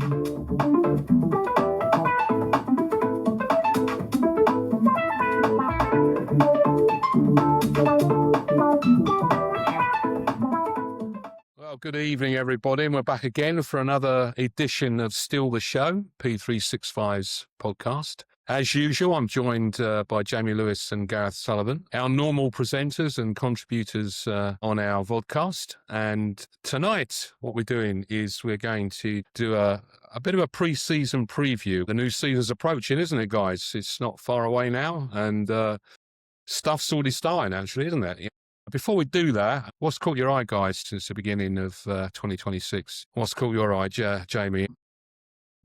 Well, good evening, everybody, and we're back again for another edition of Still the Show, P365's podcast. As usual, I'm joined by Jamie Lewis and Gareth Sullivan, our normal presenters and contributors on our vodcast. And tonight, what we're doing is we're going to do a bit of a pre-season preview. The new season's approaching, isn't it, guys? It's not far away now, and stuff's already starting, actually, isn't it? Before we do that, what's caught your eye, guys, since the beginning of 2026? What's caught your eye, Jamie?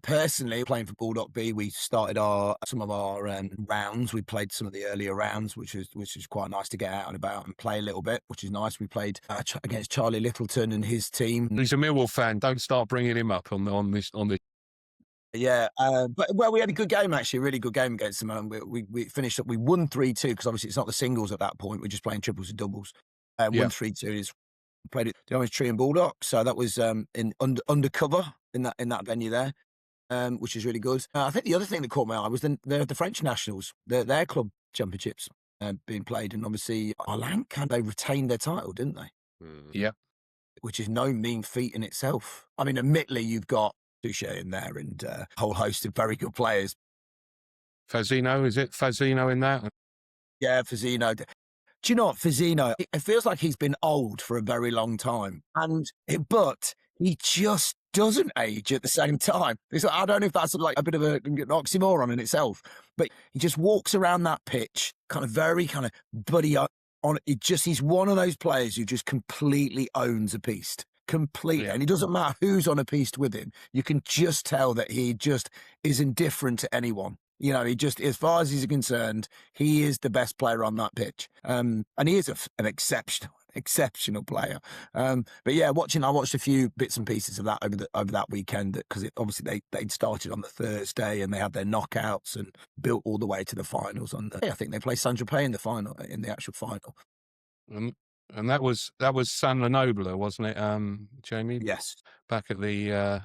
Personally, playing for Boule Bar, we started some of our rounds. We played some of the earlier rounds, which is quite nice to get out and about and play a little bit, which is nice. We played against Charlie Littleton and his team. He's a Millwall fan. Don't start bringing him up on this. Yeah, but we had a good game, actually, a really good game against them. We finished up, we won 3-2, because obviously it's not the singles at that point. We're just playing triples and doubles. Won 3-2. Played it the Tree and Boule Bar, so that was in undercover in that venue there. Which is really good. I think the other thing that caught my eye was the French nationals, their club championships being played, and obviously Arlanc, they retained their title, didn't they? Yeah. Which is no mean feat in itself. I mean, admittedly, you've got Touche in there and a whole host of very good players. Fazzino, is it Fazzino in that? Yeah, Fazzino. Do you know what, Fazzino? It feels like he's been old for a very long time, but he just doesn't age at the same time. I don't know if that's like a bit of an oxymoron in itself, but he just walks around that pitch, buddy on. He's one of those players who just completely owns a piste. Completely. Yeah. And it doesn't matter who's on a piste with him. You can just tell that he just is indifferent to anyone. You know, he just, as far as he's concerned, he is the best player on that pitch. And he is an exceptional player. But yeah, I watched a few bits and pieces of that over that weekend, because obviously they'd started on the Thursday and they had their knockouts and built all the way to the finals I think they played Saint-Tropez in the actual final. And that was San Lenoble, wasn't it, Jamie? Yes. Back at the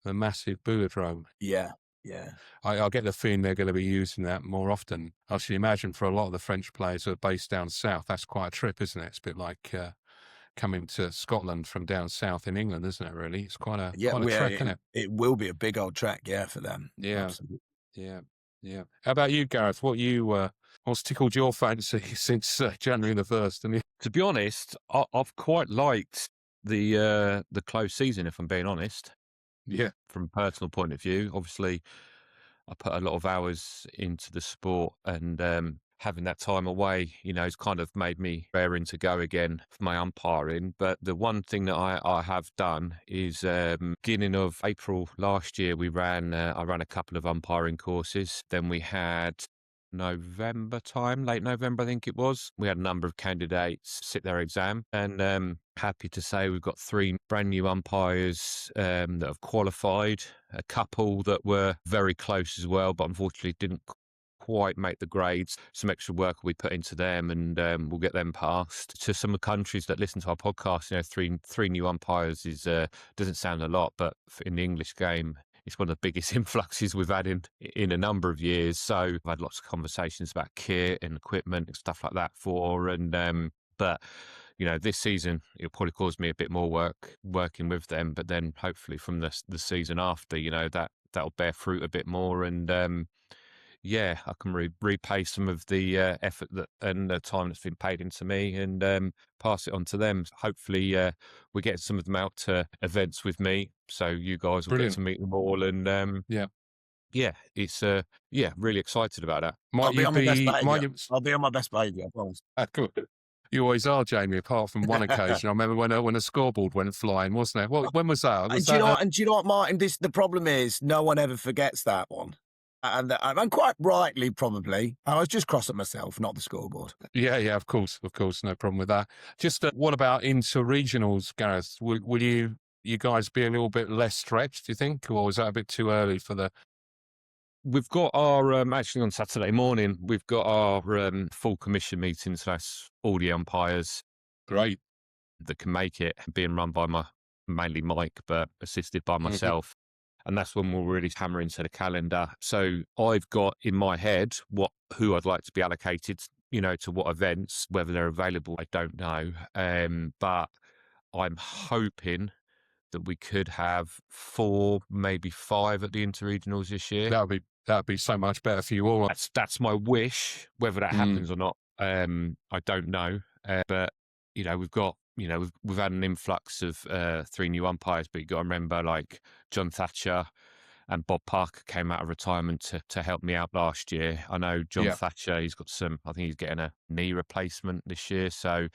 massive Boulodrome. Yeah. Yeah, I get the feeling they're going to be using that more often. I should imagine for a lot of the French players who are based down south, that's quite a trip, isn't it? It's a bit like coming to Scotland from down south in England, isn't it, really? It's quite a trek, isn't it? It will be a big old trek, yeah, for them. Yeah, absolutely. Yeah. How about you, Gareth? What's tickled your fancy since January the 1st? And to be honest, I've quite liked the close season, if I'm being honest. Yeah. From a personal point of view, obviously, I put a lot of hours into the sport, and having that time away, has kind of made me raring to go again for my umpiring. But the one thing that I have done is beginning of April last year, I ran a couple of umpiring courses. Then we had November time, late November, I think it was. We had a number of candidates sit their exam, and happy to say we've got 3 brand new umpires that have qualified, a couple that were very close as well, but unfortunately didn't quite make the grades. Some extra work we put into them, and we'll get them passed. To some of the countries that listen to our podcast, 3 new umpires doesn't sound a lot, but in the English game, it's one of the biggest influxes we've had in a number of years. So I've had lots of conversations about kit and equipment and stuff like that but this season it'll probably cause me a bit more work working with them. But then hopefully from the season after, that'll bear fruit a bit more, and I can repay some of the effort and the time that's been paid into me, and pass it on to them. Hopefully, we get some of them out to events with me, so you guys will get to meet them all. And it's really excited about that. I'll be on my best behaviour. I promise. Good. You always are, Jamie, apart from one occasion. I remember when a scoreboard went flying, wasn't it? When was that? Do you know what, Martin? The problem is no one ever forgets that one. And quite rightly, probably. I was just cross at myself, not the scoreboard. Yeah, of course. No problem with that. Just what about inter-regionals, Gareth? Will you guys be a little bit less stretched, do you think? Or is that a bit too early for the... We've got our, actually on Saturday morning, we've got our full commission meeting, so that's all the umpires. Great. That can make it, being run by mainly Mike, but assisted by myself. and that's when we'll really hammer into the calendar. So I've got in my head who I'd like to be allocated, to what events. Whether they're available, I don't know. But I'm hoping that we could have 4, maybe 5 at the interregionals this year. That'd be so much better for you all. That's my wish. Whether that happens or not, I don't know. But we've got we've had an influx of 3 new umpires, but you got to remember, like John Thatcher and Bob Parker came out of retirement to help me out last year. I know John Thatcher, I think he's getting a knee replacement this year, so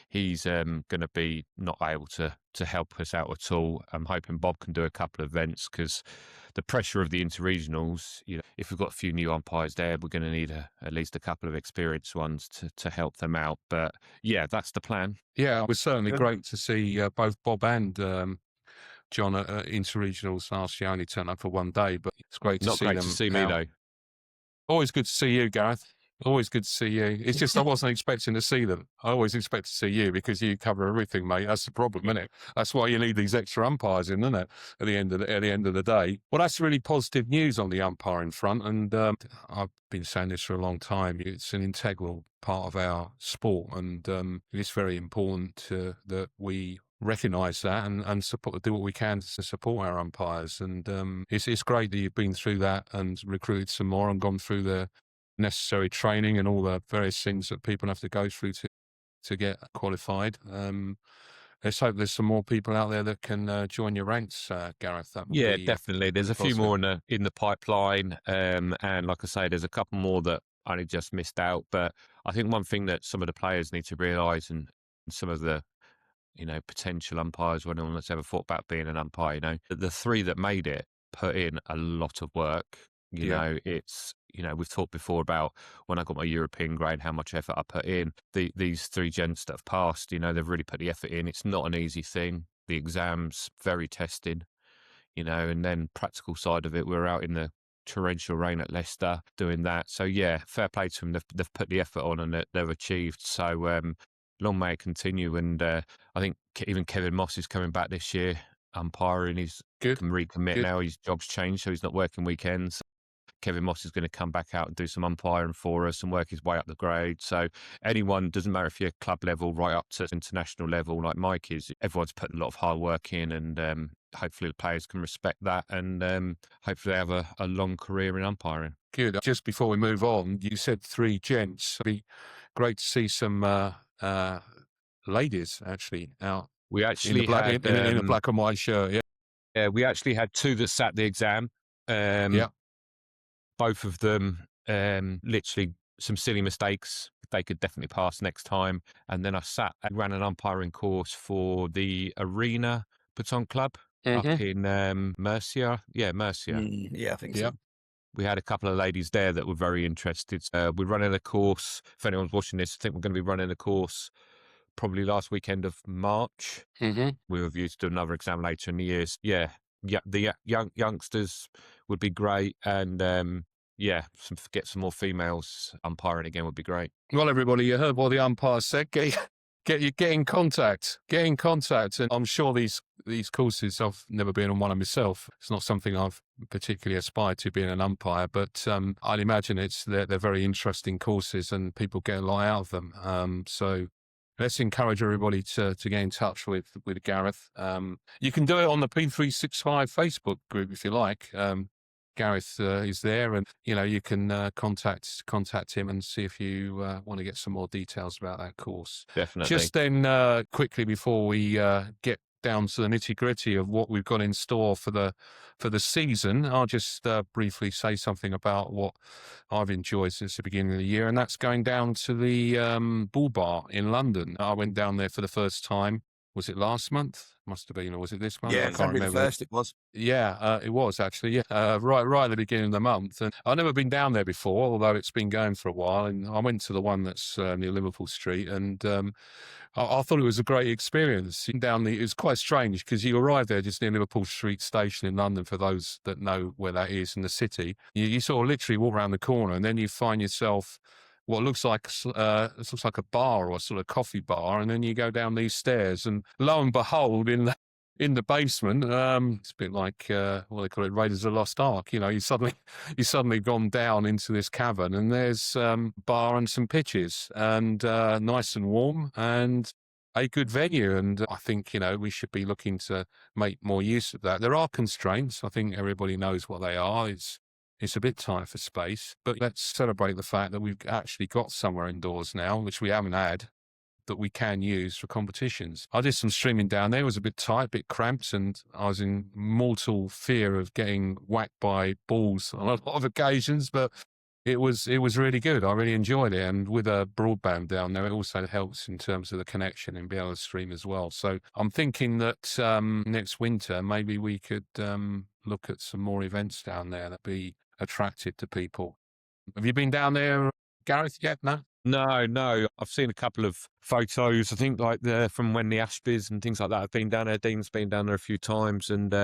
he's going to be not able to help us out at all. I'm hoping Bob can do a couple of events, because the pressure of the interregionals, if we've got a few new umpires there, we're going to need at least a couple of experienced ones to help them out. But yeah, that's the plan. Yeah, it was certainly great to see both Bob and John at interregionals last year. Only turned up for one day, but it's great to see them. Not great to see me, though. Always good to see you, Gareth. Always good to see you. It's just I wasn't expecting to see them. I always expect to see you because you cover everything, mate. That's the problem, isn't it? That's why you need these extra umpires in, isn't it? At the end of the day. Well, that's really positive news on the umpiring front, and I've been saying this for a long time. It's an integral part of our sport, and it's very important that we recognise that and support, do what we can to support our umpires. And it's great that you've been through that and recruited some more and gone through the necessary training and all the various things that people have to go through to get qualified. Let's hope there's some more people out there that can join your ranks, Gareth. That would be, definitely. There's a few more in the pipeline, and like I say, there's a couple more that I only just missed out. But I think one thing that some of the players need to realise, and some of the potential umpires, or anyone that's ever thought about being an umpire, the 3 that made it put in a lot of work. It's, we've talked before about when I got my European grade, how much effort I put in. These 3 gents that have passed, they've really put the effort in. It's not an easy thing. The exam's very testing, and then practical side of it, we're out in the torrential rain at Leicester doing that. So yeah, fair play to them. They've put the effort on, and they've achieved. So long may it continue. And I think even Kevin Moss is coming back this year, umpiring. He's can recommit now. His job's changed, so he's not working weekends. Kevin Moss is going to come back out and do some umpiring for us and work his way up the grade. So anyone, doesn't matter if you're club level right up to international level like Mike is, everyone's put a lot of hard work in, and hopefully the players can respect that, and hopefully they have a long career in umpiring. Good. Just before we move on, you said 3 gents. It'd be great to see some ladies actually out. We actually in a black and white shirt. Yeah, we actually had 2 that sat the exam. Both of them, literally some silly mistakes. They could definitely pass next time. And then I ran an umpiring course for the Arena Baton Club up in Mercia. Yeah, Mercia. Yeah, I think so. We had a couple of ladies there that were very interested. We're running a course. If anyone's watching this, I think we're going to be running a course probably last weekend of March. We were due to do another exam later in the year. Yeah, the youngsters would be great, and get some more females umpiring again would be great. Well, everybody, you heard what the umpire said. Get in contact. Get in contact, and I'm sure these courses. I've never been on one of myself. It's not something I've particularly aspired to, being an umpire, but I'd imagine they're very interesting courses, and people get a lot out of them. So let's encourage everybody to get in touch with Gareth. You can do it on the P365 Facebook group if you like. Gareth is there, and you can contact him and see if you want to get some more details about that course. Definitely. Just then, quickly before we get down to the nitty gritty of what we've got in store for the season, I'll just briefly say something about what I've enjoyed since the beginning of the year, and that's going down to the Boule Bar in London. I went down there for the first time. Was it last month? Must have been, or was it this month? Yeah, February the 1st it was. Yeah, it was actually. Yeah, right at the beginning of the month. And I've never been down there before, although it's been going for a while. And I went to the one that's near Liverpool Street, and I thought it was a great experience. It was quite strange because you arrive there just near Liverpool Street Station in London. For those that know where that is in the city, you sort of literally walk around the corner, and then you find yourself what looks like a bar or a sort of coffee bar, and then you go down these stairs, and lo and behold, in in the basement. It's a bit like what they call it, Raiders of the Lost Ark. You know, you suddenly gone down into this cavern, and there's bar and some pitches, and nice and warm, and a good venue. And I think, you know, we should be looking to make more use of that. There are constraints. I think everybody knows what they are. It's a bit tight for space, but let's celebrate the fact that we've actually got somewhere indoors now, which we haven't had, that we can use for competitions. I did some streaming down there. It was a bit tight, a bit cramped, and I was in mortal fear of getting whacked by balls on a lot of occasions, but it was really good. I really enjoyed it. And with a broadband down there, it also helps in terms of the connection and be able to stream as well. So I'm thinking that next winter, maybe we could look at some more events down there that be attractive to people. Have you been down there, Gareth, yet? No? No. I've seen a couple of photos, I think, like from when the Espoirs and things like that. I've been down there. Dean's been down there a few times, and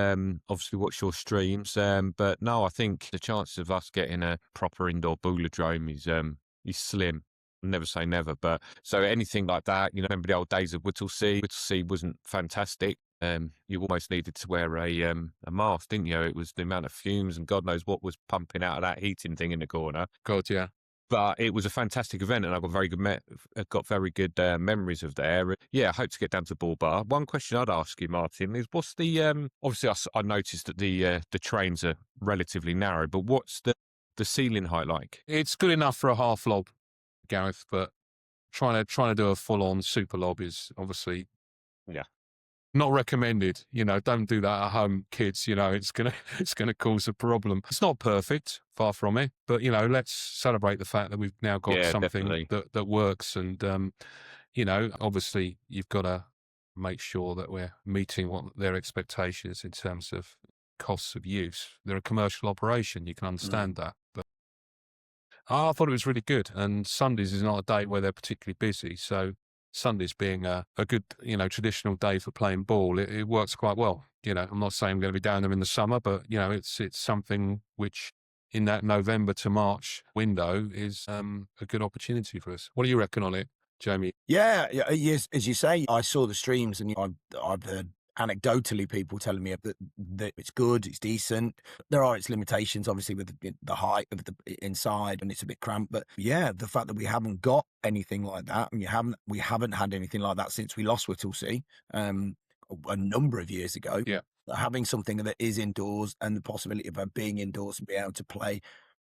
obviously watched your streams. But no, I think the chances of us getting a proper indoor Boulodrome is slim. Never say never, but so anything like that, you know, remember the old days of Whittlesea? Whittlesea wasn't fantastic. You almost needed to wear a mask, didn't you? It was the amount of fumes and God knows what was pumping out of that heating thing in the corner. God, yeah. But it was a fantastic event, and I got very good memories of there. Yeah, I hope to get down to Boule Bar. One question I'd ask you, Martin, is what's the obviously I noticed that the trains are relatively narrow, but what's the ceiling height like? It's good enough for a half lob, Gareth, but trying to do a full on super lob is obviously not recommended. You know, don't do that at home, kids. You know, it's gonna cause a problem. It's not perfect, far from it, but you know, let's celebrate the fact that we've now got something that works. And you know, obviously, you've got to make sure that we're meeting what their expectations in terms of costs of use. They're a commercial operation. You can understand that, but I thought it was really good. And Sundays is not a day where they're particularly busy, so Sundays being a good, you know, traditional day for playing ball, it works quite well. You know, I'm not saying I'm going to be down there in the summer, but you know, it's something which in that November to March window is a good opportunity for us. What do you reckon on it, Jamie? Yeah, yes, as you say, I saw the streams, and I've heard anecdotally people telling me that it's good, it's decent. There are its limitations, obviously, with the height of the inside, and it's a bit cramped. But yeah, the fact that we haven't got anything like that, and we haven't had anything like that since we lost Whittlesea a number of years ago. Yeah, having something that is indoors and the possibility of being indoors and be able to play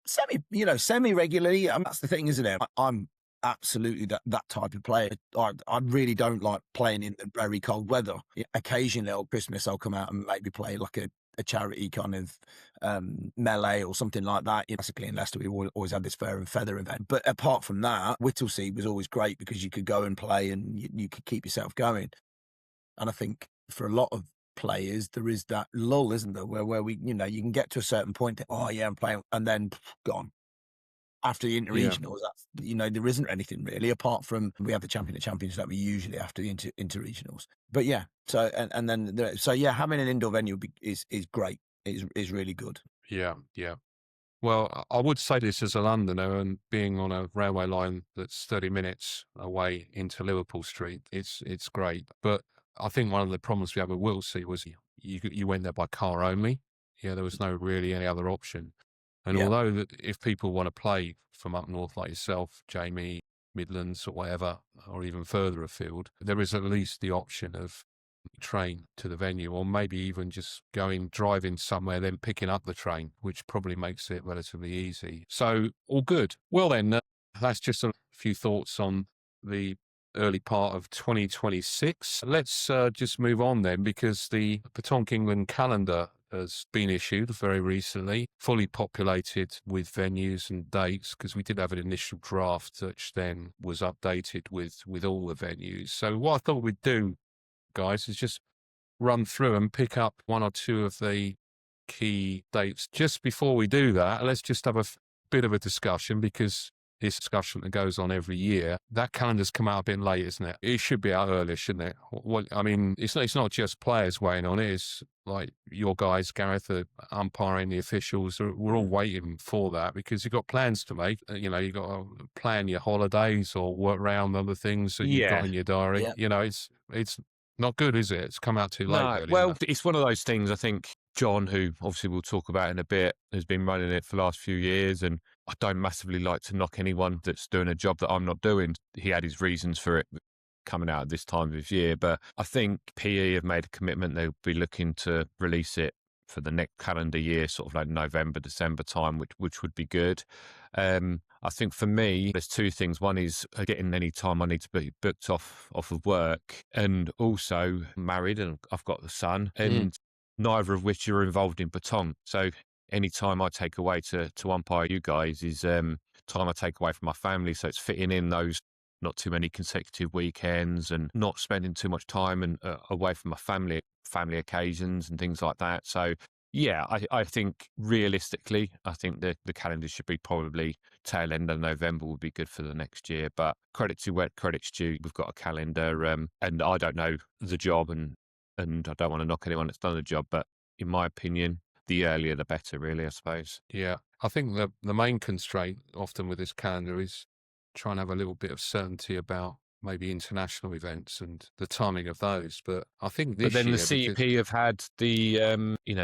semi regularly. That's the thing, isn't it? I'm absolutely that type of player. I really don't like playing in very cold weather. Occasionally at Christmas I'll come out and maybe play like a charity kind of melee or something like that. Basically in Leicester we always had this Fair and Feather event, but apart from that, Whittlesea was always great because you could go and play and you could keep yourself going. And I think for a lot of players there is that lull, isn't there, where we, you know, you can get to a certain point that, oh yeah, I'm playing, and then gone. After the interregionals, you know, there isn't anything really apart from we have the champion of champions that we usually after the interregionals. But yeah, so and then having an indoor venue is great. Is really good. Yeah. Well, I would say this as a Londoner, and being on a railway line that's 30 minutes away into Liverpool Street, it's great. But I think one of the problems we had with Whittlesea was you went there by car only. Yeah, there was no really any other option. And although that if people want to play from up north like yourself, Jamie, Midlands or whatever, or even further afield, there is at least the option of train to the venue, or maybe even just driving somewhere, then picking up the train, which probably makes it relatively easy. So all good. Well then, that's just a few thoughts on the early part of 2026. Let's just move on then, because the Petanque England calendar has been issued very recently, fully populated with venues and dates, because we did have an initial draft which then was updated with all the venues. So what I thought we'd do, guys, is just run through and pick up one or two of the key dates. Just before we do that, let's just have a bit of a discussion, because this discussion that goes on every year, that calendar's come out a bit late, isn't it? It should be out earlier, shouldn't it? I mean, it's not just players waiting on it. It's like your guys, Gareth, the umpiring, the officials, we're all waiting for that, because you've got plans to make. You know, you've got to plan your holidays or work around other things that you've got in your diary. Yeah. You know, it's Not good, is it? It's come out too late. No, Really, well, isn't it? it's one of those things. I think John, who obviously we'll talk about in a bit, has been running it for the last few years, and I don't massively like to knock anyone that's doing a job that I'm not doing. He had his reasons for it coming out at this time of year, but I think PE have made a commitment. They'll be looking to release it for the next calendar year, sort of like November, December time, which would be good. I think for me, there's two things. One is getting any time I need to be booked off of work, and also married, and I've got a son, and neither of which are involved in baton. So any time I take away to umpire you guys is time I take away from my family. So it's fitting in those not too many consecutive weekends and not spending too much time and away from my family occasions and things like that. So yeah, I think realistically, I think the calendar should be probably tail end of November would be good for the next year. But credit to where credit's due. We've got a calendar, and I don't know the job, and I don't want to knock anyone that's done the job, but in my opinion, the earlier the better, really, I suppose. Yeah, I think the main constraint often with this calendar is trying to have a little bit of certainty about maybe international events and the timing of those. But I think this But then year, the CEP have had the,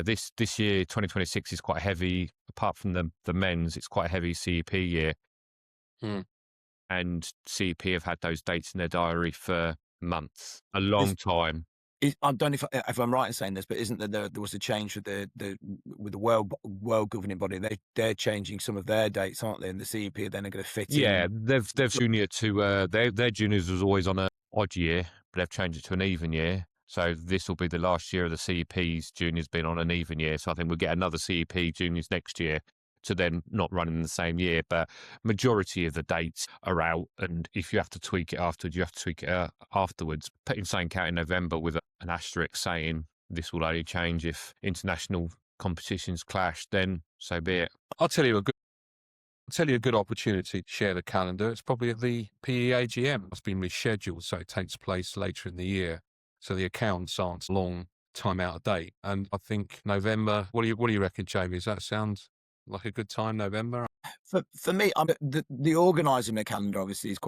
this year, 2026 is quite heavy. Apart from the men's, it's quite a heavy CEP year. And CEP have had those dates in their diary for months, a long time. I don't know if I'm right in saying this, but isn't there was a change with the world governing body? They're changing some of their dates, aren't they? And the CEP then are going to fit in. Yeah, they've junior to their juniors was always on an odd year, but they've changed it to an even year. So this will be the last year of the CEP's juniors being on an even year. So I think we'll get another CEP juniors next year to then not run in the same year. But majority of the dates are out, and if you have to tweak it afterwards, you have to tweak it afterwards. Putting something out in November with an asterisk saying this will only change if international competitions clash, then so be it. I'll tell you a good opportunity to share the calendar. It's probably at the PE AGM. It's been rescheduled, so it takes place later in the year. So the accounts aren't long time out of date. And I think November. What do you reckon, Jamie? Does that sound like a good time, November? For me, the organising the calendar obviously is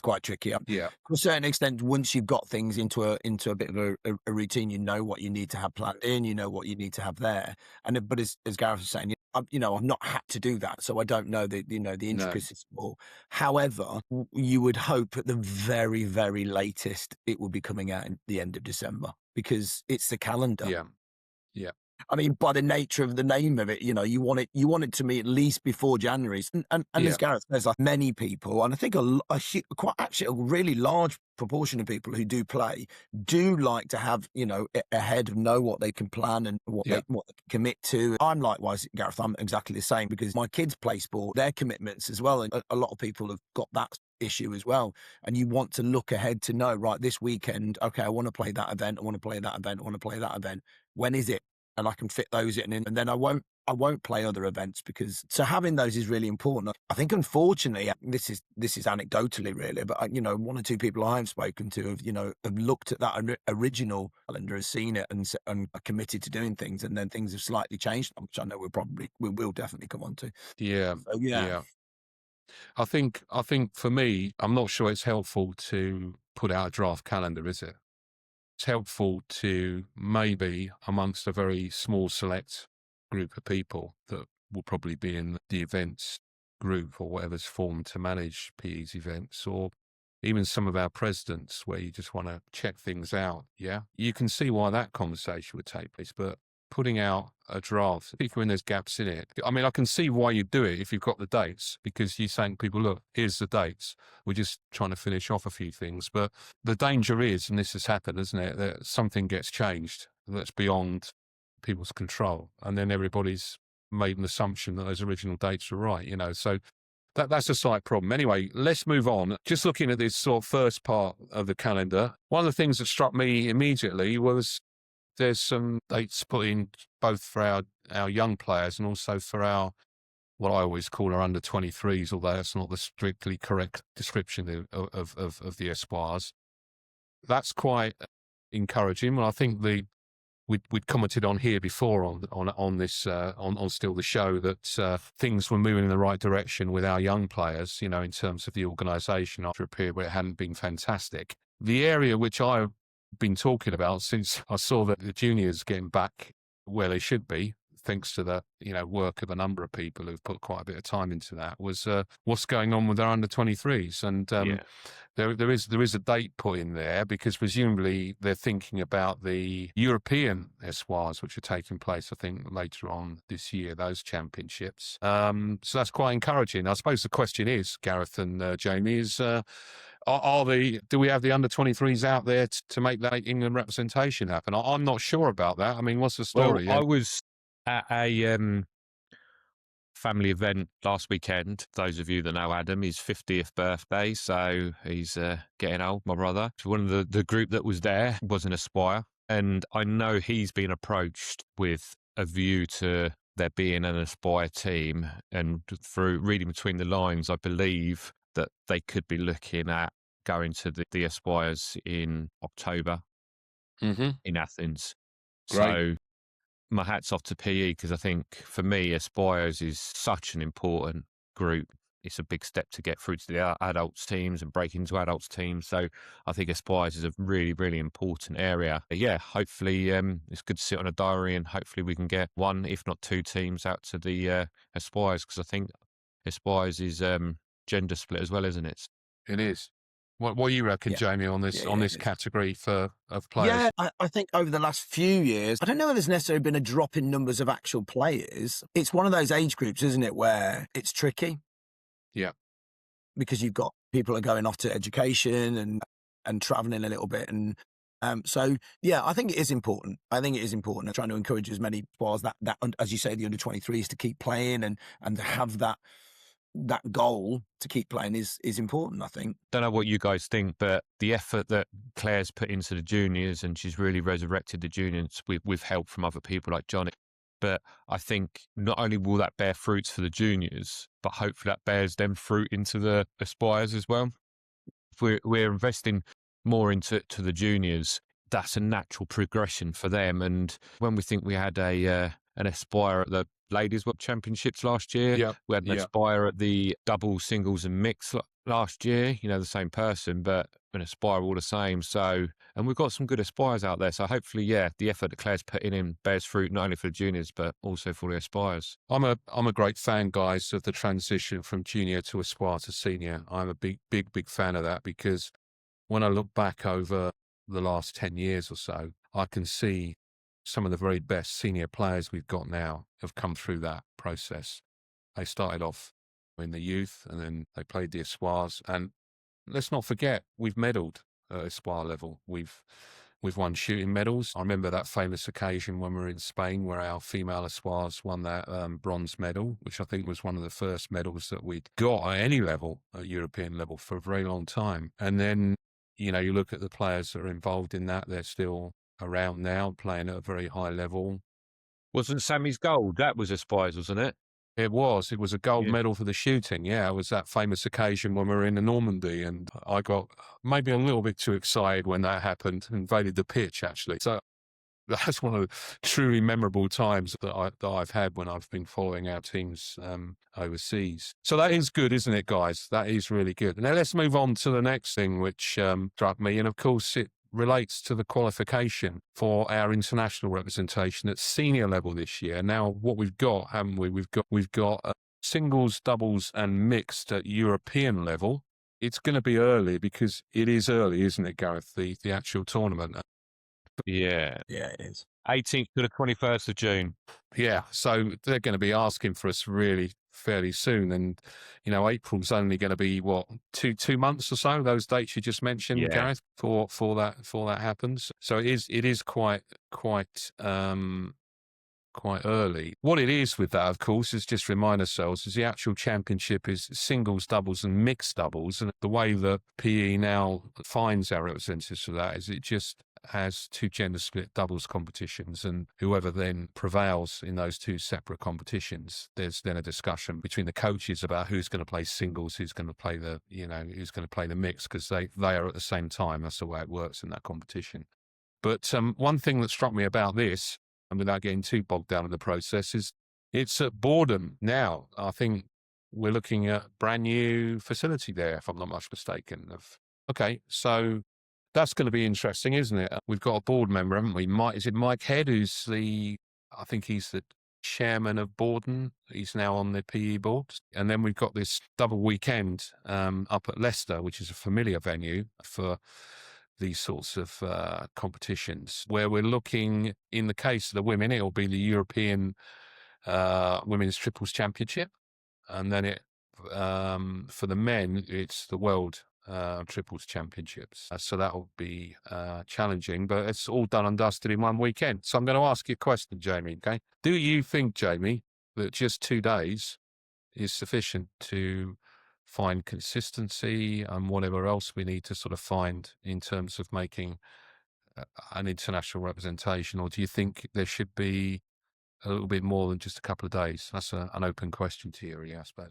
quite tricky. Yeah. To a certain extent, once you've got things into a bit of a routine, you know what you need to have planned in, you know what you need to have there. But as Gareth was saying, I've not had to do that, so I don't know the intricacies more. However, you would hope at the very, very latest it will be coming out in the end of December because it's the calendar. Yeah. I mean, by the nature of the name of it, you want it to be at least before January. And as Gareth says, like many people, and I think a really large proportion of people who do play do like to have, ahead know what they can plan and what they can commit to. I'm likewise, Gareth, I'm exactly the same because my kids play sport, their commitments as well. And a lot of people have got that issue as well. And you want to look ahead to know, right, this weekend, okay, I want to play that event. I want to play that event. I want to play that event. When is it? And I can fit those in, and then I won't play other events so having those is really important. I think, unfortunately, this is anecdotally really, but one or two people I've spoken to have looked at that original calendar, has seen it, and are committed to doing things, and then things have slightly changed, which I know we will definitely come on to. Yeah. So, yeah. I think for me, I'm not sure it's helpful to put out a draft calendar, is it? It's helpful to maybe amongst a very small select group of people that will probably be in the events group or whatever's formed to manage PE's events, or even some of our presidents where you just want to check things out. Yeah, you can see why that conversation would take place, but putting out a draft, particularly when there's gaps in it. I mean, I can see why you do it if you've got the dates, because you're saying to people, look, here's the dates. We're just trying to finish off a few things. But the danger is, and this has happened, isn't it, that something gets changed that's beyond people's control. And then everybody's made an assumption that those original dates were right, so that's a slight problem. Anyway, let's move on. Just looking at this sort of first part of the calendar, one of the things that struck me immediately was there's some dates put in both for our young players and also for our, what I always call our under 23s, although that's not the strictly correct description of the Espoirs. That's quite encouraging. Well, I think we'd commented on here before on this on Still the Show that things were moving in the right direction with our young players, in terms of the organisation after a period where it hadn't been fantastic. The area which I been talking about since I saw that the juniors getting back where they should be, thanks to the work of a number of people who've put quite a bit of time into that, was what's going on with their under-23s. And there is a date put in there because presumably they're thinking about the European Espoirs, which are taking place, I think, later on this year, those championships. So that's quite encouraging. I suppose the question is, Gareth and Jamie, is do we have the under-23s out there to make that England representation happen? I'm not sure about that. I mean, what's the story? Well, I was at a family event last weekend. Those of you that know Adam, his 50th birthday, so he's getting old, my brother. One of the group that was there was an Espoir, and I know he's been approached with a view to there being an Espoir team, and through reading between the lines, I believe that they could be looking at going to the Espoirs in October in Athens. Great. So my hat's off to PE, because I think for me, Espoirs is such an important group. It's a big step to get through to the adults teams and break into adults teams. So I think Espoirs is a really, really important area. But yeah, hopefully it's good to sit on a diary, and hopefully we can get one, if not two teams out to the Espoirs, because I think Espoirs is gender split as well, isn't it? It is. What do you reckon, Jamie, on this category of players? Yeah, I think over the last few years, I don't know if there's necessarily been a drop in numbers of actual players. It's one of those age groups, isn't it, where it's tricky. Yeah. Because you've got people are going off to education and travelling a little bit. And so, yeah, I think it is important. I think it is important. I'm trying to encourage as many players that, as you say, the under-23s to keep playing and to have that goal to keep playing is important, I think. Don't know what you guys think, but the effort that Claire's put into the juniors, and she's really resurrected the juniors with help from other people like Johnny. But I think not only will that bear fruits for the juniors, but hopefully that bears them fruit into the Espoirs as well. If we're investing more into the juniors, that's a natural progression for them. And when we think we had an Espoir at the Ladies World Championships last year, we had an Espoir at the double, singles and mix last year, the same person, but an Espoir all the same. So, and we've got some good Espoirs out there. So hopefully, the effort that Claire's putting in bears fruit, not only for the juniors, but also for the Espoirs. I'm a great fan, guys, of the transition from junior to Espoir to senior. I'm a big fan of that, because when I look back over the last 10 years or so, I can see some of the very best senior players we've got now have come through that process. They started off in the youth, and then they played the Espoirs. And let's not forget, we've medalled at Espoir level. We've won shooting medals. I remember that famous occasion when we were in Spain where our female Espoirs won that bronze medal, which I think was one of the first medals that we'd got at any level, at European level, for a very long time. And then, you look at the players that are involved in that, they're still around now, playing at a very high level. Wasn't Sammy's gold? That was Espoirs, wasn't it? It was a gold medal for the shooting. Yeah, it was that famous occasion when we were in the Normandy, and I got maybe a little bit too excited when that happened, invaded the pitch, actually. So that's one of the truly memorable times that I've had when I've been following our teams overseas. So that is good, isn't it, guys? That is really good. Now let's move on to the next thing, which struck me, and of course it relates to the qualification for our international representation at senior level this year. Now, what we've got, haven't we? We've got singles, doubles, and mixed at European level. It's going to be early, because it is early, isn't it, Gareth? The actual tournament. Yeah, it is. 18th to the 21st of June. Yeah, so they're going to be asking for us really fairly soon, and April's only going to be what, two months or so, those dates you just mentioned, Gareth, for that happens. So it is quite early. What it is with that, of course, is just remind ourselves, is the actual championship is singles, doubles and mixed doubles, and the way that PE now finds our representatives for that is it just has two gender split doubles competitions, and whoever then prevails in those two separate competitions, there's then a discussion between the coaches about who's going to play singles, who's going to play the mix, because they are at the same time. That's the way it works in that competition. But one thing that struck me about this, and without getting too bogged down in the process, is it's at Boredom now. I think we're looking at brand new facility there, if I'm not much mistaken. Okay, so That's going to be interesting, isn't it? We've got a board member, haven't we? Is it Mike Head, who's I think he's the chairman of Borden. He's now on the PE board. And then we've got this double weekend up at Leicester, which is a familiar venue for these sorts of competitions, where we're looking, in the case of the women, it'll be the European Women's Triples Championship. And then for the men, it's the World Triples Championships. So that will be challenging, but it's all done and dusted in one weekend. So I'm going to ask you a question, Jamie, okay? Do you think, Jamie, that just 2 days is sufficient to find consistency and whatever else we need to sort of find in terms of making an international representation? Or do you think there should be a little bit more than just a couple of days? That's an open question to you, really, I suppose.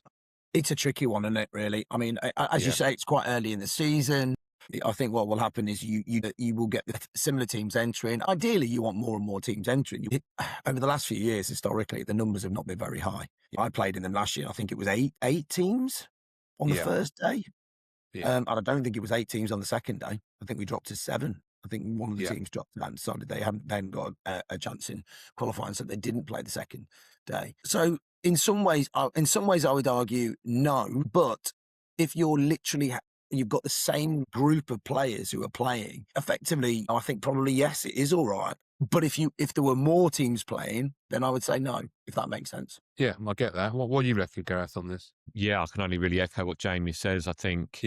It's a tricky one, isn't it, really? I mean, as you say, it's quite early in the season. I think what will happen is you will get similar teams entering. Ideally, you want more and more teams entering. Over the last few years, historically, the numbers have not been very high. I played in them last year. I think it was eight teams on the first day. And I don't think it was 8 teams on the second day. I think we dropped to 7. I think one of the teams dropped and decided they hadn't got a chance in qualifying, so they didn't play the second day. So in some ways, I would argue no. But if you're literally you've got the same group of players who are playing, effectively, I think probably yes, it is all right. But if there were more teams playing, then I would say no, if that makes sense. Yeah, I get that. What do you reckon, Gareth, on this? Yeah, I can only really echo what Jamie says. I think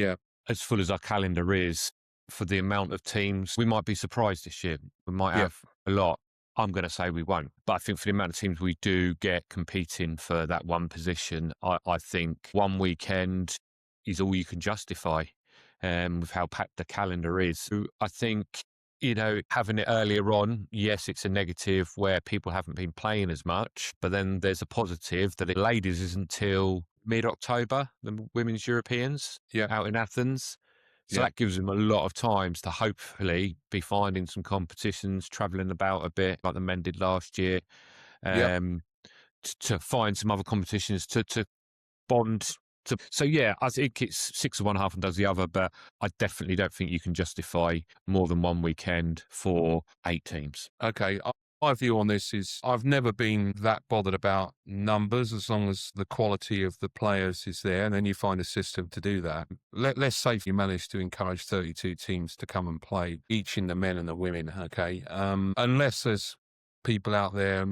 as full as our calendar is, for the amount of teams, we might be surprised this year. We might have a lot. I'm going to say we won't. But I think for the amount of teams we do get competing for that one position, I think one weekend is all you can justify with how packed the calendar is. So I think, having it earlier on, yes, it's a negative where people haven't been playing as much. But then there's a positive that ladies isn't until mid-October, the Women's Europeans out in Athens. So that gives them a lot of times to hopefully be finding some competitions, travelling about a bit like the men did last year, to find some other competitions to bond. So I think it's 6 of one, half and does the other, but I definitely don't think you can justify more than one weekend for 8 teams. Okay. My view on this is I've never been that bothered about numbers as long as the quality of the players is there, and then you find a system to do that. Let's say if you manage to encourage 32 teams to come and play, each in the men and the women, okay? Unless there's people out there,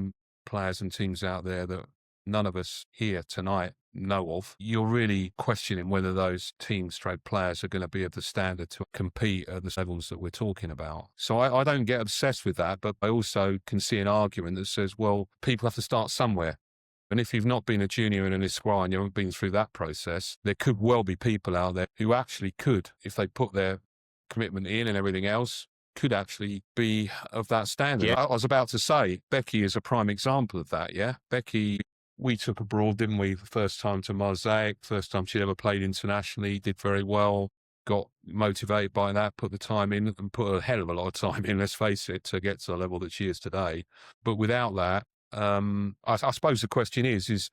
players and teams out there that none of us here tonight know of, you're really questioning whether those teams, trade players, are going to be of the standard to compete at the levels that we're talking about. So I don't get obsessed with that, but I also can see an argument that says, well, people have to start somewhere. And if you've not been a junior in an Espoir and you haven't been through that process, there could well be people out there who actually could, if they put their commitment in and everything else, could actually be of that standard. I was about to say, Becky is a prime example of that, Becky, we took abroad, didn't we? First time to Mosaic, first time she'd ever played internationally, did very well, got motivated by that, put the time in and put a hell of a lot of time in, let's face it, to get to the level that she is today. But without that, I suppose the question is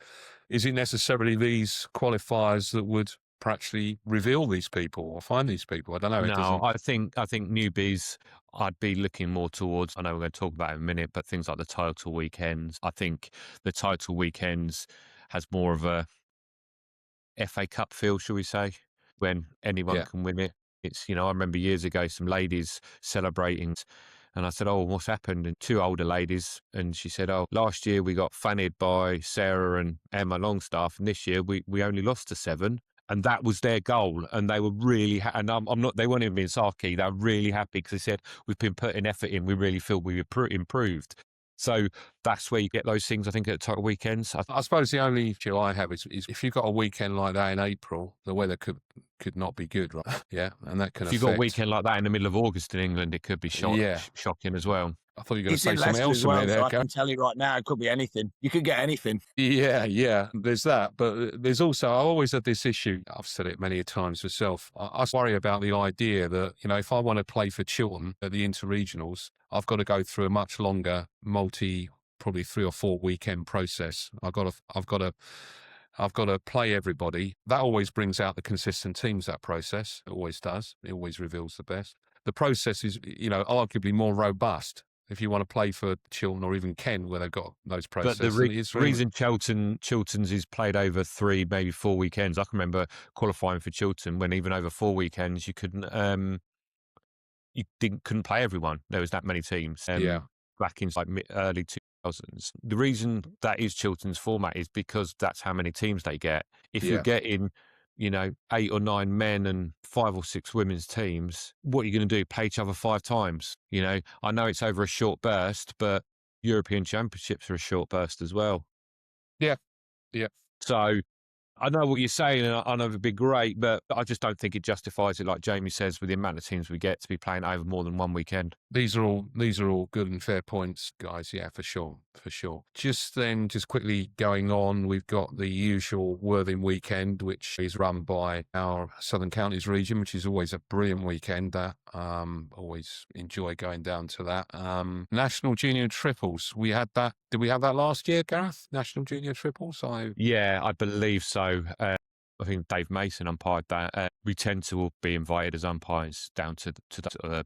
it necessarily these qualifiers that would actually reveal these people or find these people? I don't know. No, I think newbies, I'd be looking more towards, I know we're going to talk about it in a minute, but things like the title weekends. I think the title weekends has more of a FA Cup feel, shall we say, when anyone can win it. It's, I remember years ago, some ladies celebrating, and I said, oh, what's happened? And 2 older ladies, and she said, oh, last year we got fannied by Sarah and Emma Longstaff, and this year we only lost to 7. And that was their goal. And they were really, and they weren't even being sarky. They were really happy because they said, we've been putting effort in. We really feel we improved. So that's where you get those things, I think, at title weekends. I suppose the only issue I have is if you've got a weekend like that in April, the weather could not be good, right? And that can affect. If you've got a weekend like that in the middle of August in England, it could be shocking as well. I thought you were going to say something else to me there. So I can tell you right now, it could be anything. You could get anything. Yeah. There's that. But there's also, I always had this issue. I've said it many times myself. I worry about the idea that, if I want to play for Chiltern at the interregionals, I've got to go through a much longer, probably 3 or 4 weekend process. I've got to play everybody. That always brings out the consistent teams, that process. It always does. It always reveals the best. the process is, arguably more robust if you want to play for Chiltern or even Kent, where they've got those But processes. the reason Chiltern's is played over 3, maybe 4 weekends. I can remember qualifying for Chiltern when even over 4 weekends you couldn't play everyone. There was that many teams. Back in like early 2000s. The reason that is Chiltern's format is because that's how many teams they get. If you're getting 8 or 9 men and 5 or 6 women's teams, what are you going to do? Play each other 5 times? I know it's over a short burst, but European Championships are a short burst as well. Yeah. So I know what you're saying, and I know it'd be great, but I just don't think it justifies it, like Jamie says, with the amount of teams we get to be playing over more than one weekend. These are all good and fair points, guys. Yeah, for sure. Just quickly going on, we've got the usual Worthing weekend, which is run by our Southern Counties region, which is always a brilliant weekend. Always enjoy going down to that. National Junior Triples. We had that. Did we have that last year, Gareth? National Junior Triples? Yeah, I believe so. I think Dave Mason umpired that. We tend to all be invited as umpires down to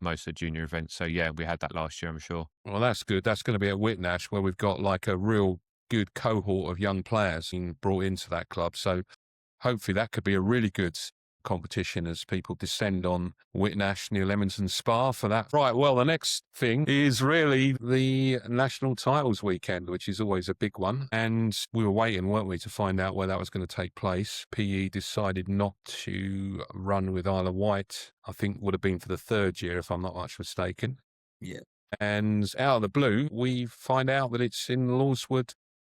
most of the junior events. So, yeah, we had that last year, I'm sure. Well, that's good. That's going to be at Whitnash, where we've got like a real good cohort of young players being brought into that club. So hopefully that could be a really good competition as people descend on Whitnash near Edmondson Spa for that. Right, well, the next thing is really the national titles weekend, which is always a big one. And we were waiting, weren't we, to find out where that was going to take place. PE decided not to run with Isle of Wight. I think would have been for the 3rd year, if I'm not much mistaken. Yeah. And out of the blue, we find out that it's in Lordswood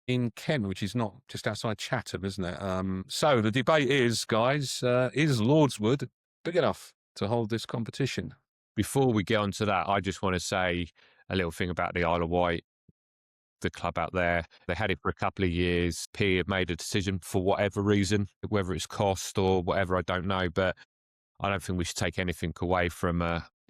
in Kent, which is not just outside Chatham, isn't it? So the debate is, guys, is Lordswood big enough to hold this competition? Before we get on to that, I just want to say a little thing about the Isle of Wight, the club out there. They had it for a couple of years. P had made a decision for whatever reason, whether it's cost or whatever, I don't know. But I don't think we should take anything away from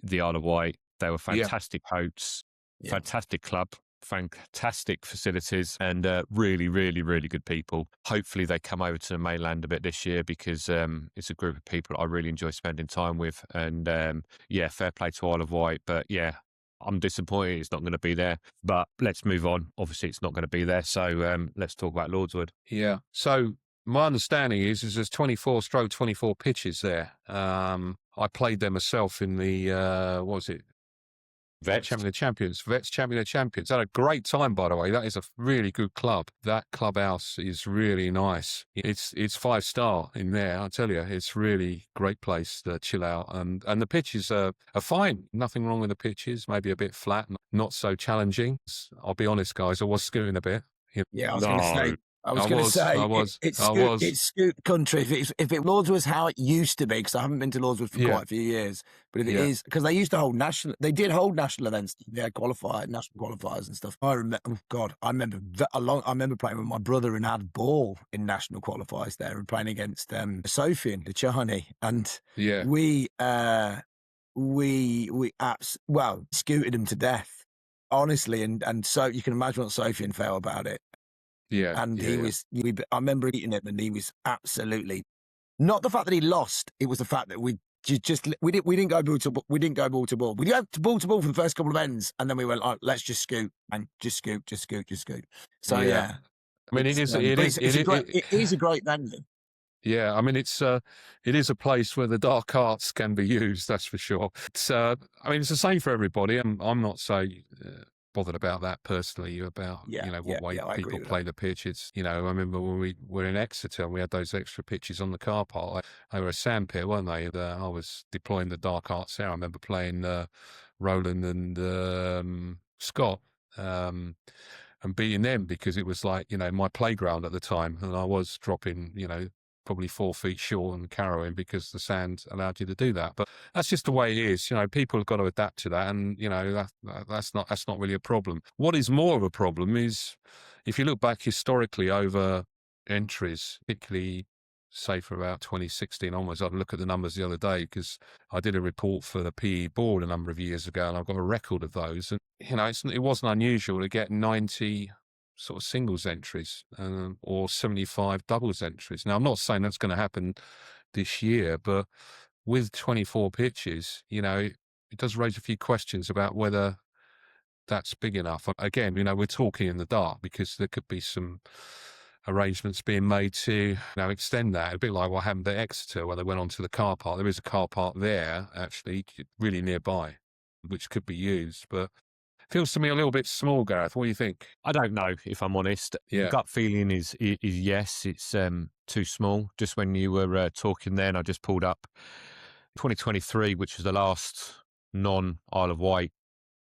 the Isle of Wight. They were fantastic hosts, fantastic club, fantastic facilities, and really, really, really good people. Hopefully they come over to the mainland a bit this year, because it's a group of people I really enjoy spending time with. And fair play to Isle of Wight. But yeah, I'm disappointed it's not going to be there. But let's move on. Obviously it's not going to be there. So let's talk about Lordswood. Yeah. So my understanding is there's 24 pitches there. I played there myself in the, what was it? Vets Champion of Champions. Vets Champion of Champions. Had a great time, by the way. That is a really good club. That clubhouse is really nice. It's 5-star in there. I tell you, it's really great place to chill out. And the pitches are fine. Nothing wrong with the pitches. Maybe a bit flat, not so challenging. I'll be honest, guys. I was scooting a bit. Yeah, I was going to say. It's scoot country. If it Lords was how it used to be, because I haven't been to Lordswood for quite a few years. But if it is, because they used to hold they did hold national events. They had national qualifiers and stuff. I remember, I remember playing with my brother and had ball in national qualifiers there, and playing against Sofian, the Chani, and we scooted them to death, honestly, and so you can imagine what Sofian felt about it. Yeah, and I remember eating it, and he was absolutely not the fact that he lost. It was the fact that we didn't go ball to ball. We didn't go ball to ball. We went ball to ball for the first couple of ends, and then we went, oh, let's just scoot and just scoot. So I mean, it is a great venue. Yeah, I mean, it is a place where the dark arts can be used. That's for sure. It's it's the same for everybody. I'm not so bothered about that personally, about what way people play the pitches. I remember when we were in Exeter and we had those extra pitches on the car park. They were a sandpit, weren't they? I was deploying the dark arts there. I remember playing Roland and Scott and beating them, because it was like my playground at the time, and I was dropping probably 4 feet short and carrying, because the sand allowed you to do that. But that's just the way it is. People have got to adapt to that, and that's not really a problem. What is more of a problem is if you look back historically over entries, particularly say for about 2016 onwards. I look at the numbers the other day because I did a report for the PE board a number of years ago, and I've got a record of those. And it wasn't unusual to get 90 sort of singles entries or 75 doubles entries. Now, I'm not saying that's going to happen this year, but with 24 pitches, it does raise a few questions about whether that's big enough. Again, we're talking in the dark because there could be some arrangements being made to extend that. A bit like what happened at Exeter, where they went onto the car park. There is a car park there, actually, really nearby, which could be used. But it feels to me a little bit small, Gareth. What do you think? I don't know, if I'm honest. Yeah. Gut feeling is yes, it's too small. Just when you were talking then, I just pulled up 2023, which was the last non-Isle of Wight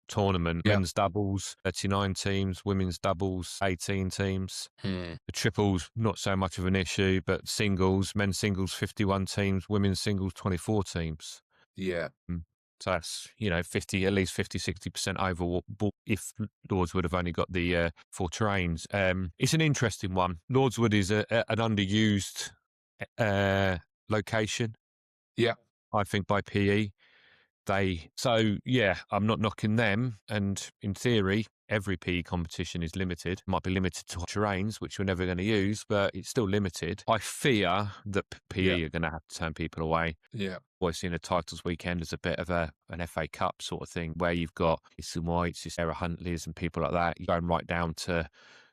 tournament. Yeah. Men's doubles, 39 teams, women's doubles, 18 teams. The triples, not so much of an issue, but singles, men's singles, 51 teams, women's singles, 24 teams. Yeah. So that's, at least 50, 60% overall if Lordswood have only got the 4 terrains. It's an interesting one. Lordswood is an underused location. Yeah. I think by PE. I'm not knocking them. And in theory, every PE competition is limited. Might be limited to terrains, which we're never going to use, but it's still limited. I fear that PE are going to have to turn people away. Yeah. Always seen a titles weekend as a bit of an FA Cup sort of thing, where you've got Eastern Whites, your Sarah Huntleys and people like that. You're going right down to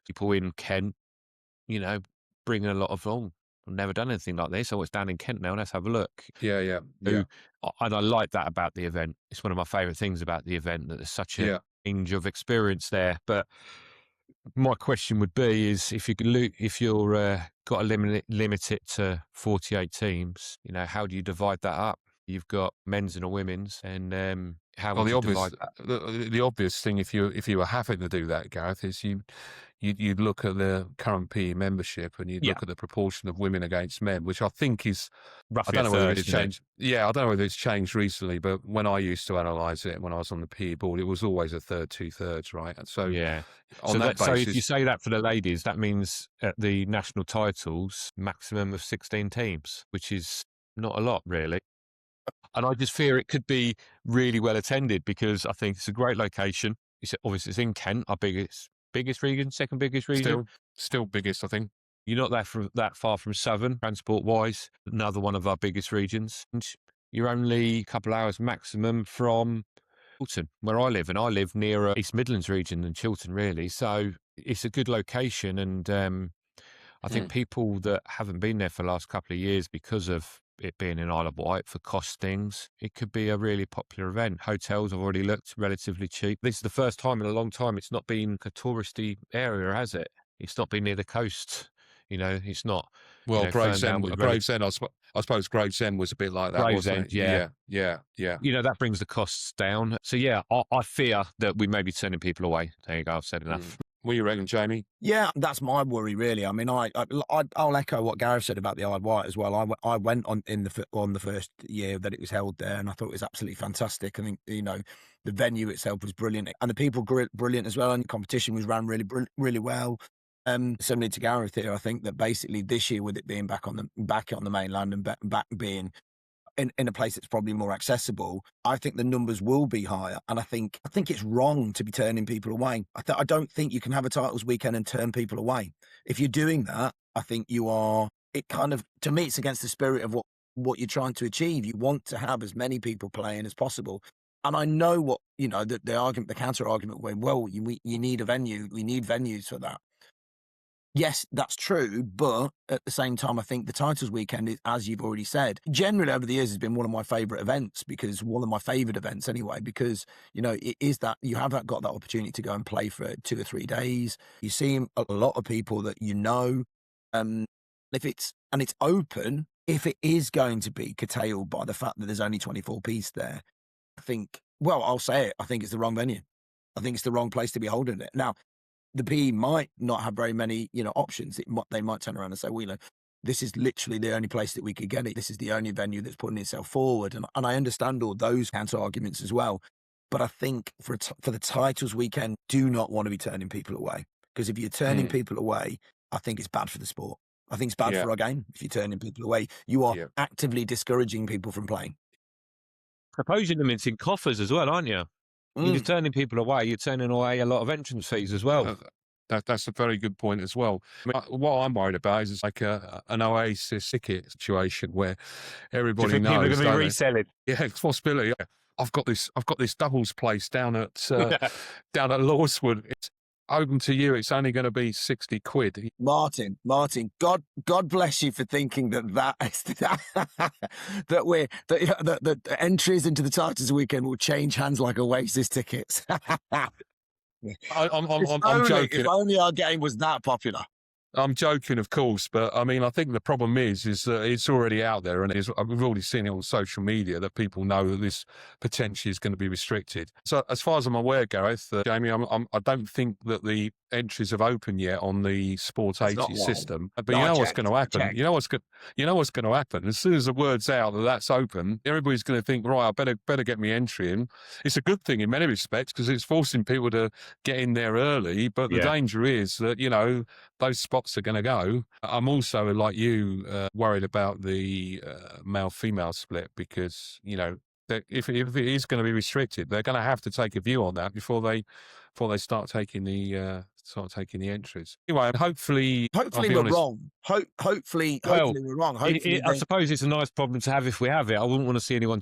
people in Kent, bringing a lot of, I've never done anything like this. Oh, it's down in Kent now. Let's have a look. Yeah. And I like that about the event. It's one of my favourite things about the event, that there's such a range of experience there. But my question would be is if you're got to limit it to 48 teams, how do you divide that up? You've got men's and a women's, and how would you divide that? The obvious thing, if you were having to do that, Gareth, is you'd look at the current PE membership and you'd look at the proportion of women against men, which I think is roughly I don't know whether it's isn't it? changed. Yeah, I don't know whether it's changed recently, but when I used to analyse it, when I was on the PE board, it was always a third, 2/3, right? And so on that basis, so if you say that for the ladies, that means at the national titles, maximum of 16 teams, which is not a lot, really. And I just fear it could be really well attended, because I think it's a great location. Obviously, it's in Kent, our biggest region, second biggest region. Still biggest, I think. You're not that far from Southern, transport-wise, another one of our biggest regions. And you're only a couple of hours maximum from Chiltern, where I live. And I live nearer East Midlands region than Chiltern, really. So it's a good location. And I think people that haven't been there for the last couple of years, because of it being in Isle of Wight for costings, it could be a really popular event. Hotels have already looked relatively cheap. This is the first time in a long time it's not been a touristy area, has it? It's not been near the coast. It's not. Well, Gravesend, I suppose Gravesend was a bit like that, wasn't it? Yeah. That brings the costs down. So I fear that we may be turning people away. There you go. I've said enough. What do you reckon, Jamie? Yeah, that's my worry, really. I mean, I'll echo what Gareth said about the Isle of Wight as well. I went on the first year that it was held there, and I thought it was absolutely fantastic. I think the venue itself was brilliant, and the people brilliant as well, and the competition was ran really well. Similarly to Gareth here, I think that basically this year, with it being back on the mainland and back being in a place that's probably more accessible, I think the numbers will be higher. And I think it's wrong to be turning people away. I don't think you can have a titles weekend and turn people away. If you're doing that, I think to me, it's against the spirit of what you're trying to achieve. You want to have as many people playing as possible. And I know the counter argument where, well, you need a venue. We need venues for that. Yes, that's true, but at the same time, I think the titles weekend is, as you've already said, generally over the years has been one of my favourite events, because it is that you have got that opportunity to go and play for 2 or 3 days. You see a lot of people that if it's open, if it is going to be curtailed by the fact that there's only 24 piece there, I'll say it, I think it's the wrong venue. I think it's the wrong place to be holding it. Now, the PE might not have very many, options. They might turn around and say, well, this is literally the only place that we could get it. This is the only venue that's putting itself forward. And I understand all those counter arguments as well. But I think for the titles weekend, do not want to be turning people away. Because if you're turning people away, I think it's bad for the sport. I think it's bad for our game. If you're turning people away, you are actively discouraging people from playing. Suppose you're limiting coffers as well, aren't you? You're turning people away. You're turning away a lot of entrance fees as well. That's a very good point as well. What I'm worried about is it's like an Oasis ticket situation where everybody knows. People are going to be reselling. Yeah, it's a possibility. I've got this doubles place down at Lordswood. It's open to you. It's only going to be 60 quid. Martin, God bless you for thinking that the entries into the Tartars weekend will change hands like Oasis tickets. I'm joking. If only our game was that popular. I'm joking, of course, but I mean, I think the problem is that it's already out there, and we've already seen it on social media that people know that this potentially is going to be restricted. So, as far as I'm aware, Gareth, Jamie, I don't think that the entries have opened yet on the Sport 80 system. But you know what's going to happen. You know what's going to happen. As soon as the word's out that that's open, everybody's going to think, right, I better get my entry in. It's a good thing in many respects because it's forcing people to get in there early. But the danger is that those spots are going to go. I'm also, like you, worried about the male-female split because, if it is going to be restricted, they're going to have to take a view on that before they start taking the entries. Anyway, hopefully we're wrong. Hopefully we're wrong. I suppose it's a nice problem to have if we have it. I wouldn't want to see anyone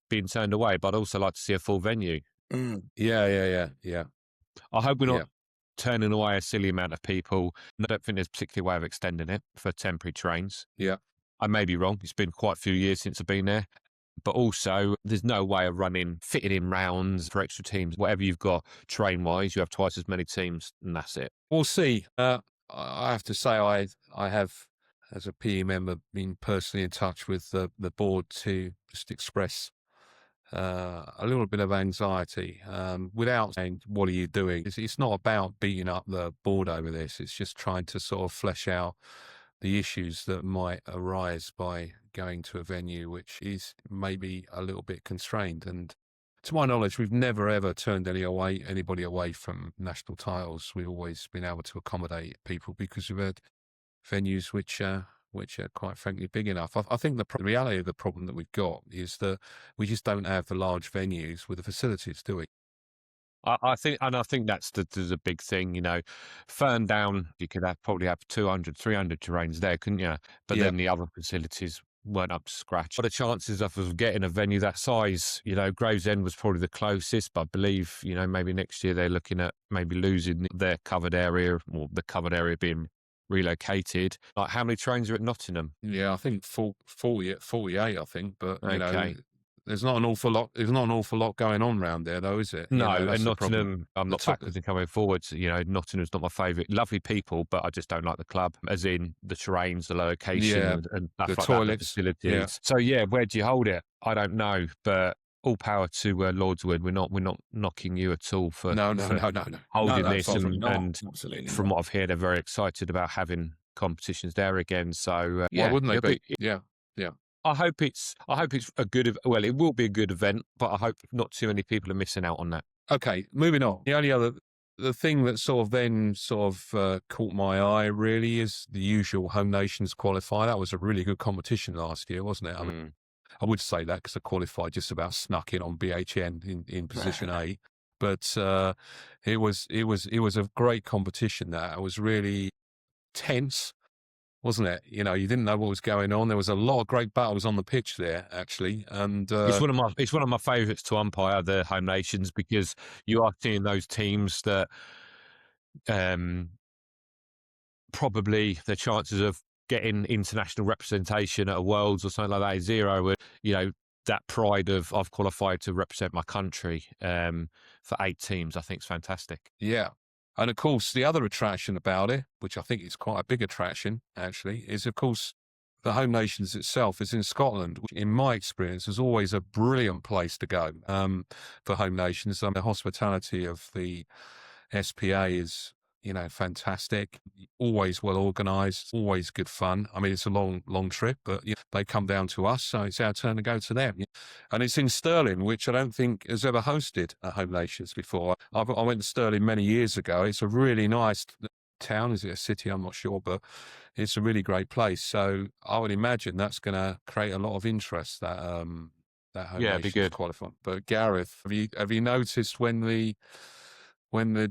being turned away, but I'd also like to see a full venue. Yeah. I hope we're not turning away a silly amount of people. I don't think there's a particular way of extending it for temporary trains. Yeah. I may be wrong. It's been quite a few years since I've been there. But also, there's no way of fitting in rounds for extra teams. Whatever you've got train-wise, you have twice as many teams, and that's it. We'll see. I have to say I have, as a PE member, been personally in touch with the board to just express a little bit of anxiety without saying, what are you doing? It's not about beating up the board over this. It's just trying to sort of flesh out the issues that might arise by going to a venue which is maybe a little bit constrained. And to my knowledge, we've never ever turned anybody away from national titles. We've always been able to accommodate people because we've had venues which are quite frankly big enough. I think the reality of the problem that we've got is that we just don't have the large venues with the facilities, do we? I think that's the big thing, Ferndown, you could probably have 200, 300 terrains there, couldn't you? But then the other facilities weren't up to scratch. But the chances of getting a venue that size, Gravesend was probably the closest, but I believe, maybe next year they're looking at maybe losing their covered area, or the covered area being relocated. Like, how many trains are at Nottingham? Yeah, I think 48, I think, but there's not an awful lot. There's not an awful lot going on around there, though, is it? No, and Nottingham, I'm not backwards in coming forwards. Nottingham's not my favourite. Lovely people, but I just don't like the club, as in the terrains, the location, and stuff the like toilets, that, the facilities. So where do you hold it? I don't know, but all power to Lordswood. We're not knocking you at all for holding this, and from what I've heard, they're very excited about having competitions there again. So why wouldn't they be? Yeah. I hope it's a good. Well, it will be a good event, but I hope not too many people are missing out on that. Okay, moving on. The only other thing that caught my eye really is the usual Home Nations qualifier. That was a really good competition last year, wasn't it? I mean, I would say that because the qualifier just about snuck in on BHN in position A, but it was a great competition. That was really tense, wasn't it? You didn't know what was going on. There was a lot of great battles on the pitch there, actually, and it's one of my favourites to umpire, the Home Nations, because you are seeing those teams that probably the chances of getting international representation at a Worlds or something like that is zero. That pride of I've qualified to represent my country for 8 teams, I think is fantastic. Yeah. And of course, the other attraction about it, which I think is quite a big attraction, actually, is of course the Home Nations itself is in Scotland, which in my experience is always a brilliant place to go for Home Nations. The hospitality of the SPA is, fantastic, always well organised, always good fun. I mean, it's a long trip, but they come down to us, so it's our turn to go to them. And it's in Stirling, which I don't think has ever hosted a Home Nations before. I went to Stirling many years ago. It's a really nice town. Is it a city? I'm not sure, but it's a really great place. So I would imagine that's going to create a lot of interest, that Home Nations qualifying. But Gareth, have you noticed when the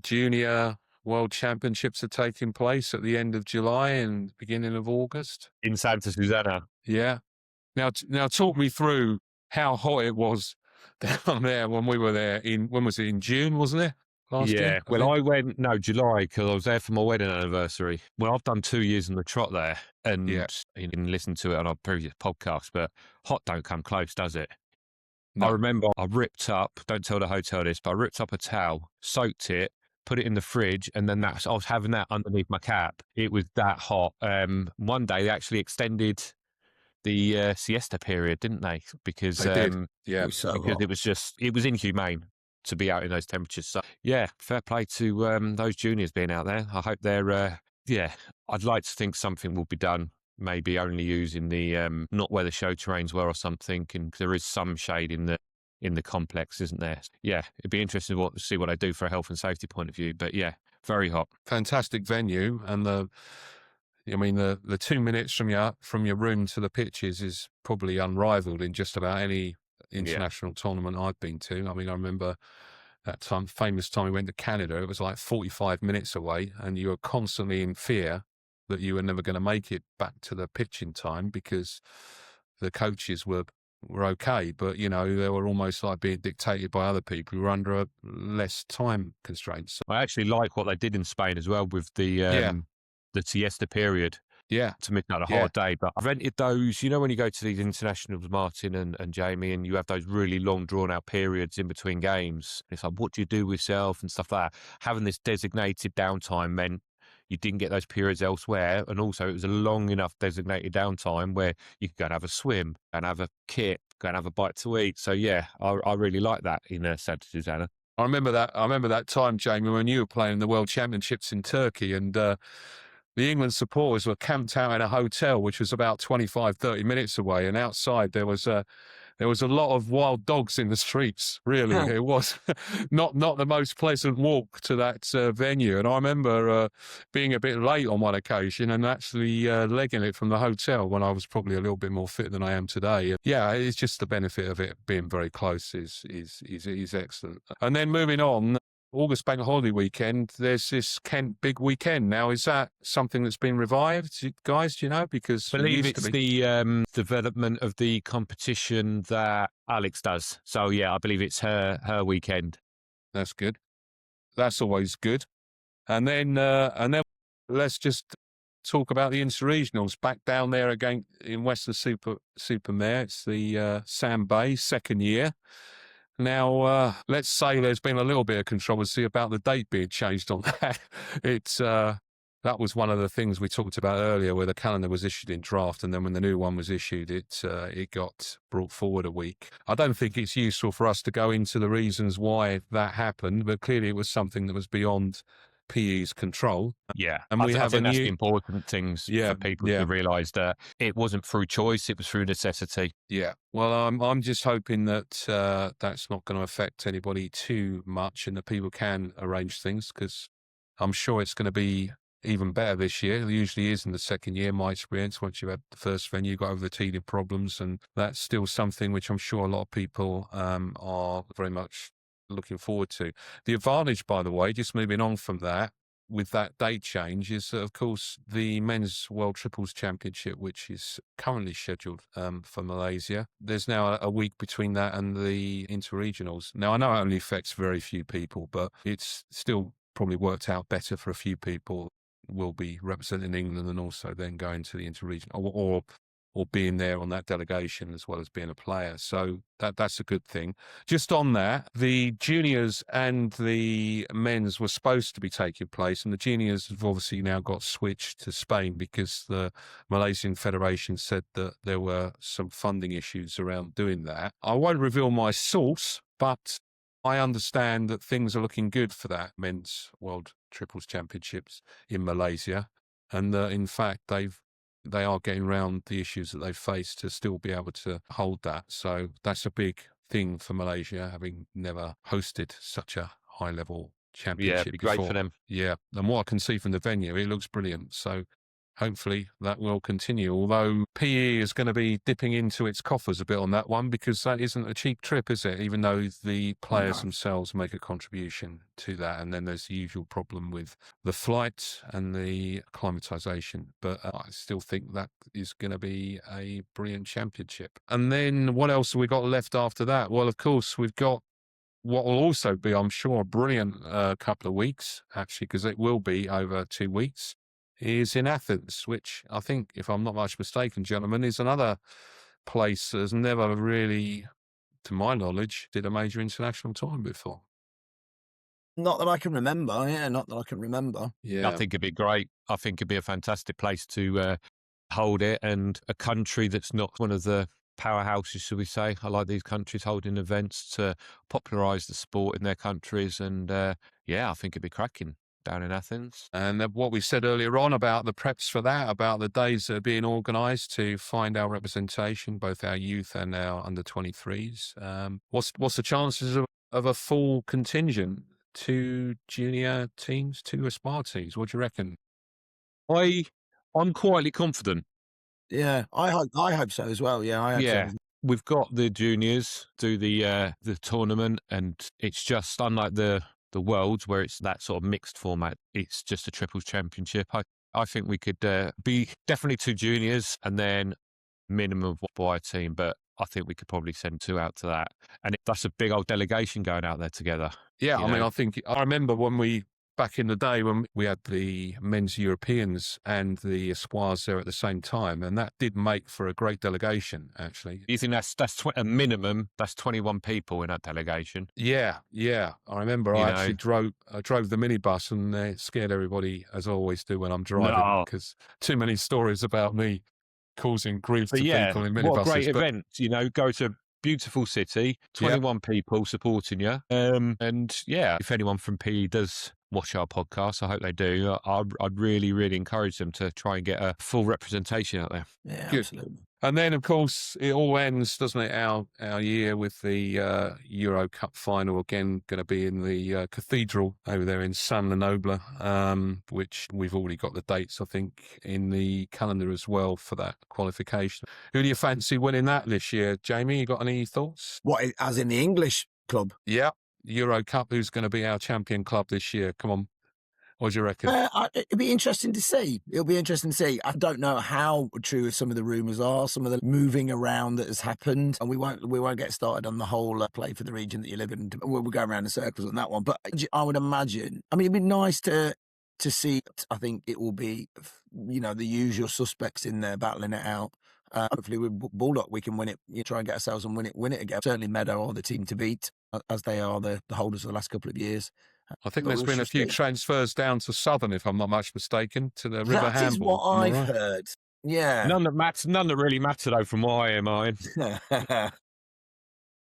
junior World Championships are taking place at the end of July and beginning of August? In Santa Susana. Yeah. Now talk me through how hot it was down there when we were there when was it, in June, wasn't it? Last year, Yeah, I well, think. I went, no, July, because I was there for my wedding anniversary. Well, I've done 2 years in the trot there, Yeah. and you can listen to it on our previous podcast, but hot don't come close, does it? I No, remember I ripped up, don't tell the hotel this, but I ripped up a towel, soaked it, put it in the fridge, and then I was having that underneath my cap. It was that hot. One day they actually extended the siesta period, didn't they? Because they did. Yeah. It was so because hot. it was inhumane to be out in those temperatures. So yeah, fair play to those juniors being out there. I hope they're yeah. I'd like to think something will be done. Maybe only using the not where the show trains were or something, and there is some shade in the complex, isn't there? Yeah, it'd be interesting to see what they do for a health and safety point of view. But yeah, very hot. Fantastic venue, and the 2 minutes from your room to the pitches is probably unrivaled in just about any international tournament I've been to. I mean, I remember that famous time we went to Canada. It was like 45 minutes away, and you were constantly in fear that you were never going to make it back to the pitch in time because the coaches were okay, but they were almost like being dictated by other people who were under a less time constraints. I actually like what they did in Spain as well with the siesta period. Yeah. To miss out a hard day. But I've rented those, when you go to these internationals, Martin and Jamie, and you have those really long drawn out periods in between games. It's like, what do you do with yourself and stuff like that? Having this designated downtime meant you didn't get those periods elsewhere. And also it was a long enough designated downtime where you could go and have a swim and have a kip, go and have a bite to eat. So yeah, I really like that in Santa Susana. I remember that time, Jamie, when you were playing in the World Championships in Turkey, and the England supporters were camped out in a hotel, which was about 25, 30 minutes away. And outside there was a lot of wild dogs in the streets, really. It was not the most pleasant walk to that venue. And I remember being a bit late on one occasion and actually legging it from the hotel when I was probably a little bit more fit than I am today. Yeah, it's just the benefit of it being very close is excellent. And then moving on, August Bank Holiday weekend, there's this Kent Big Weekend. Now, is that something that's been revived, guys, do you know? Because I believe it's the development of the competition that Alex does. So, yeah, I believe it's her weekend. That's good. That's always good. And then let's just talk about the interregionals. Back down there again in Western Supermare. It's the Sam Bay, second year. Now, let's say there's been a little bit of controversy about the date being changed on that. That was one of the things we talked about earlier, where the calendar was issued in draft, and then when the new one was issued, it got brought forward a week. I don't think it's useful for us to go into the reasons why that happened, but clearly it was something that was beyond PE's control. Yeah, and I think that's the important things for people to realise that it wasn't through choice; it was through necessity. Yeah, well, I'm just hoping that that's not going to affect anybody too much, and that people can arrange things, because I'm sure it's going to be even better this year. It usually is in the second year, my experience. Once you had the first venue, you got over the teething problems, and that's still something which I'm sure a lot of people are very much looking forward to. The advantage, by the way, just moving on from that, with that date change, is that, of course, the Men's World Triples Championship, which is currently scheduled for Malaysia, there's now a week between that and the interregionals. Now, I know it only affects very few people, but it's still probably worked out better for a few people. Will be representing England and also then going to the interregional, or being there on that delegation as well as being a player. So that's a good thing. Just on that, the juniors and the men's were supposed to be taking place, and the juniors have obviously now got switched to Spain because the Malaysian Federation said that there were some funding issues around doing that. I won't reveal my source, but I understand that things are looking good for that Men's World Triples Championships in Malaysia, and in fact they are getting around the issues that they've faced to still be able to hold that. So that's a big thing for Malaysia, having never hosted such a high-level championship before. Great for them. Yeah, and what I can see from the venue, it looks brilliant. So hopefully that will continue. Although PE is going to be dipping into its coffers a bit on that one, because that isn't a cheap trip, is it? Even though the players themselves make a contribution to that. And then there's the usual problem with the flight and the acclimatization. But I still think that is going to be a brilliant championship. And then what else have we got left after that? Well, of course, we've got what will also be, I'm sure, a brilliant couple of weeks, actually, because it will be over 2 weeks, is in Athens, which I think, if I'm not much mistaken, gentlemen, is another place that has never really, to my knowledge, did a major international tournament before. Not that I can remember. Yeah, not that I can remember. Yeah. I think it'd be great. I think it'd be a fantastic place to hold it, and a country that's not one of the powerhouses, should we say. I like these countries holding events to popularise the sport in their countries, and I think it'd be cracking down in Athens. And what we said earlier on about the preps for that, about the days that are being organised to find our representation, both our youth and our under-23s. What's the chances of a full contingent? 2 junior teams, 2 Espoir teams. What do you reckon? I'm quietly confident. Yeah, I hope so as well. Yeah, I hope so. We've got the juniors do the tournament, and it's just unlike the Worlds, where it's that sort of mixed format. It's just a triples championship. I think we could be definitely 2 juniors and then minimum of 1 boy team, but I think we could probably send 2 out to that. And that's a big old delegation going out there together. Yeah, I remember when back in the day when we had the men's Europeans and the Espoirs there at the same time, and that did make for a great delegation, actually. You think that's a minimum? That's 21 people in that delegation. Yeah. I remember actually drove the minibus, and it scared everybody, as I always do when I'm driving, because too many stories about me causing grief to people in minibuses. What a great event! Go to beautiful city, 21 people supporting you. If anyone from PE does watch our podcast, I hope they do. I'd really, really encourage them to try and get a full representation out there. Yeah, Good. absolutely. And then, of course, it all ends, doesn't it, our year with the Euro Cup final, again, going to be in the cathedral over there in San Lenoble, which we've already got the dates, I think, in the calendar as well for that qualification. Who do you fancy winning that this year, Jamie? You got any thoughts? What, as in the English club? Yeah, Euro Cup, who's going to be our champion club this year? Come on. What do you reckon? It'll be interesting to see. I don't know how true some of the rumours are, some of the moving around that has happened, and we won't get started on the whole play for the region that you live in. We're going around in circles on that one. But I would imagine, it'd be nice to see. I think it will be, the usual suspects in there battling it out. Hopefully with Bulldog we can win it. Try and get ourselves and win it again. Certainly Meadow are the team to beat, as they are the holders of the last couple of years. I think there's been a few transfers down to Southern, if I'm not much mistaken, to the River Handball. That is what I've heard. Yeah. None that really matter, though, from what I hear, Martin.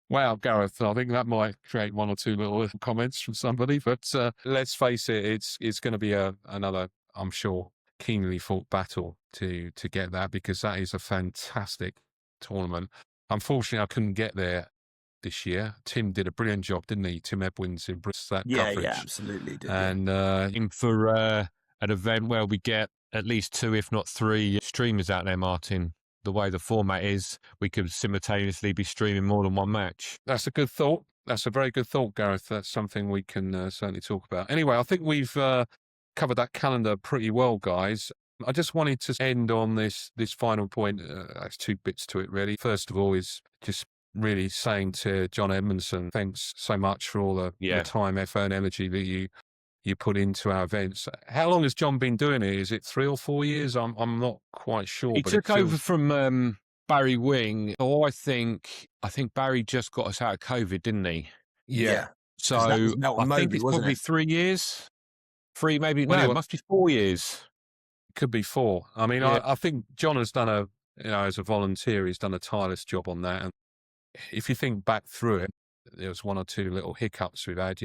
Wow, Gareth, I think that might create 1 or 2 little comments from somebody. But let's face it, it's going to be another, I'm sure, keenly fought battle to get that, because that is a fantastic tournament. Unfortunately, I couldn't get there this year. Tim did a brilliant job, didn't he? Tim Edwins in Bristol. Yeah, absolutely did. And in for an event where we get at least 2, if not 3 streamers out there, Martin. The way the format is, we could simultaneously be streaming more than 1 match. That's a good thought. That's a very good thought, Gareth. That's something we can certainly talk about. Anyway, I think we've covered that calendar pretty well, guys. I just wanted to end on this final point. There's 2 bits to it, really. First of all is just really saying to John Edmondson, thanks so much for all the time, effort and energy that you put into our events. How long has John been doing it? Is it 3 or 4 years? I'm not quite sure. He took over from Barry Wing. I think Barry just got us out of COVID, didn't he? Yeah. So I think it's probably 3 years. 3, maybe. No, it must be 4 years. It could be 4. I think John has done as a volunteer, he's done a tireless job on that. And if you think back through it, there was 1 or 2 little hiccups we've had.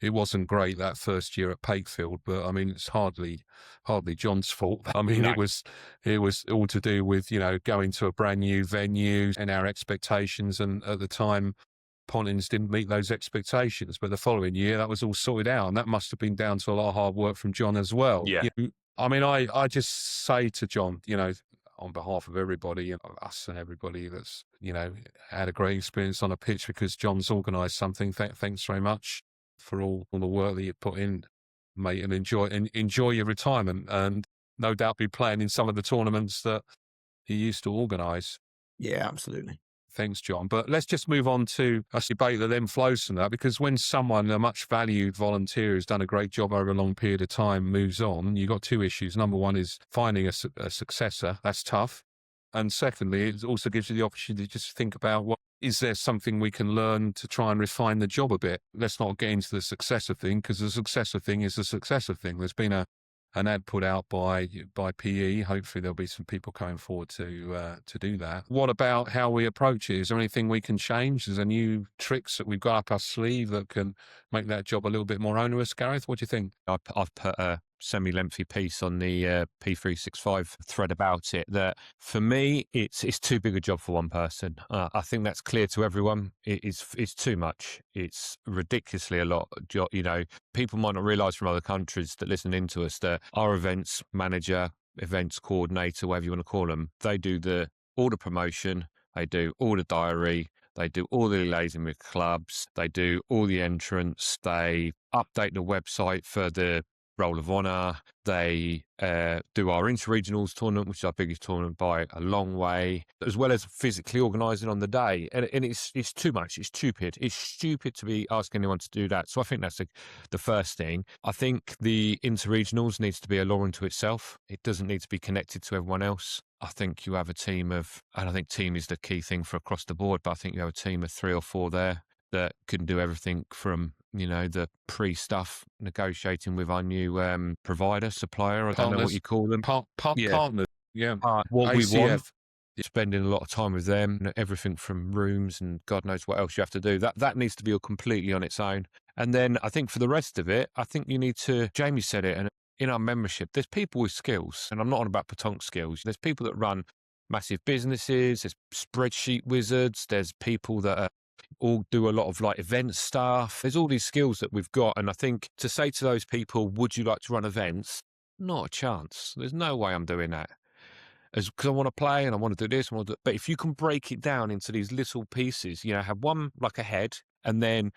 It wasn't great that first year at Pakefield, but it's hardly John's fault. It was all to do with going to a brand new venue and our expectations. And at the time, Pontins didn't meet those expectations. But the following year, that was all sorted out, and that must have been down to a lot of hard work from John as well. Yeah. I mean, I just say to John, on behalf of everybody, us and everybody that's, had a great experience on a pitch because John's organised something. Thanks very much for all the work that you put in, mate, and enjoy your retirement, and no doubt be playing in some of the tournaments that you used to organise. Yeah, absolutely. Thanks, John. But let's just move on to a debate that then flows from that, because when someone, a much valued volunteer who's done a great job over a long period of time, moves on, you've got two issues. Number one is finding a successor. That's tough. And secondly, it also gives you the opportunity to just think about, is there something we can learn to try and refine the job a bit? Let's not get into the successor thing, because the successor thing is the successor thing. There's been an ad put out by PE. Hopefully there'll be some people coming forward to do that. What about how we approach it? Is there anything we can change? Is there new tricks that we've got up our sleeve that can make that job a little bit more onerous, Gareth? What do you think? I've put a semi-lengthy piece on the P365 thread about it, that for me it's too big a job for one person. I think that's clear to everyone. It's too much. It's ridiculously a lot. People might not realise from other countries that listen into us that our events manager, events coordinator, whatever you want to call them, they do all the promotion, they do all the diary, they do all the liaising with clubs, they do all the entrance, they update the website for the Roll of Honour, they do our inter-regionals tournament, which is our biggest tournament by a long way, as well as physically organising on the day. And it's too much. It's stupid. It's stupid to be asking anyone to do that. So I think that's the first thing. I think the inter-regionals needs to be a law unto itself. It doesn't need to be connected to everyone else. I think you have a team of, and I think team is the key thing for across the board, but I think you have a team of 3 or 4 there that can do everything from, the pre-stuff, negotiating with our new provider, supplier, I don't know what you call them. Partners, yeah. What we ACF. want, spending a lot of time with them, everything from rooms and God knows what else you have to do. That needs to be all completely on its own. And then I think for the rest of it, I think you need to, Jamie said it, and in our membership, there's people with skills, and I'm not on about petanque skills. There's people that run massive businesses, there's spreadsheet wizards, there's people that all do a lot of event stuff. There's all these skills that we've got. And I think to say to those people, would you like to run events? Not a chance. There's no way I'm doing that. Because I want to play and I want to do this. But if you can break it down into these little pieces, have one like a head, and then,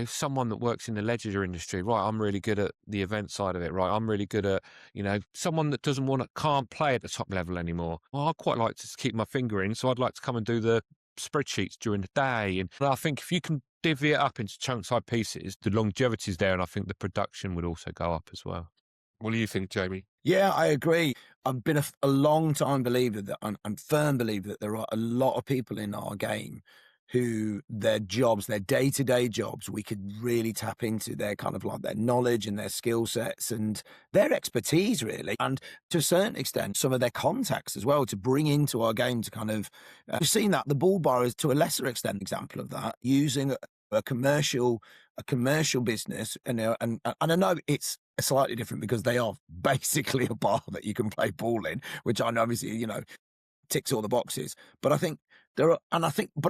someone that works in the leisure industry, right, I'm really good at the event side of it, right, I'm really good at, someone that can't play at the top level anymore. Well, I'd quite like to keep my finger in, so I'd like to come and do the spreadsheets during the day. And I think if you can divvy it up into chunk-sized pieces, the longevity is there, and I think the production would also go up as well. What do you think, Jamie? Yeah, I agree. I've been a long time believer that, and firm believer that there are a lot of people in our game who their day-to-day jobs, we could really tap into their kind of their knowledge and their skill sets and their expertise, really. And to a certain extent, some of their contacts as well to bring into our game to kind of, we've seen that the Boule Bar is to a lesser extent example of that, using a commercial business. And I know it's slightly different because they are basically a bar that you can play ball in, which I know obviously, ticks all the boxes. But I think I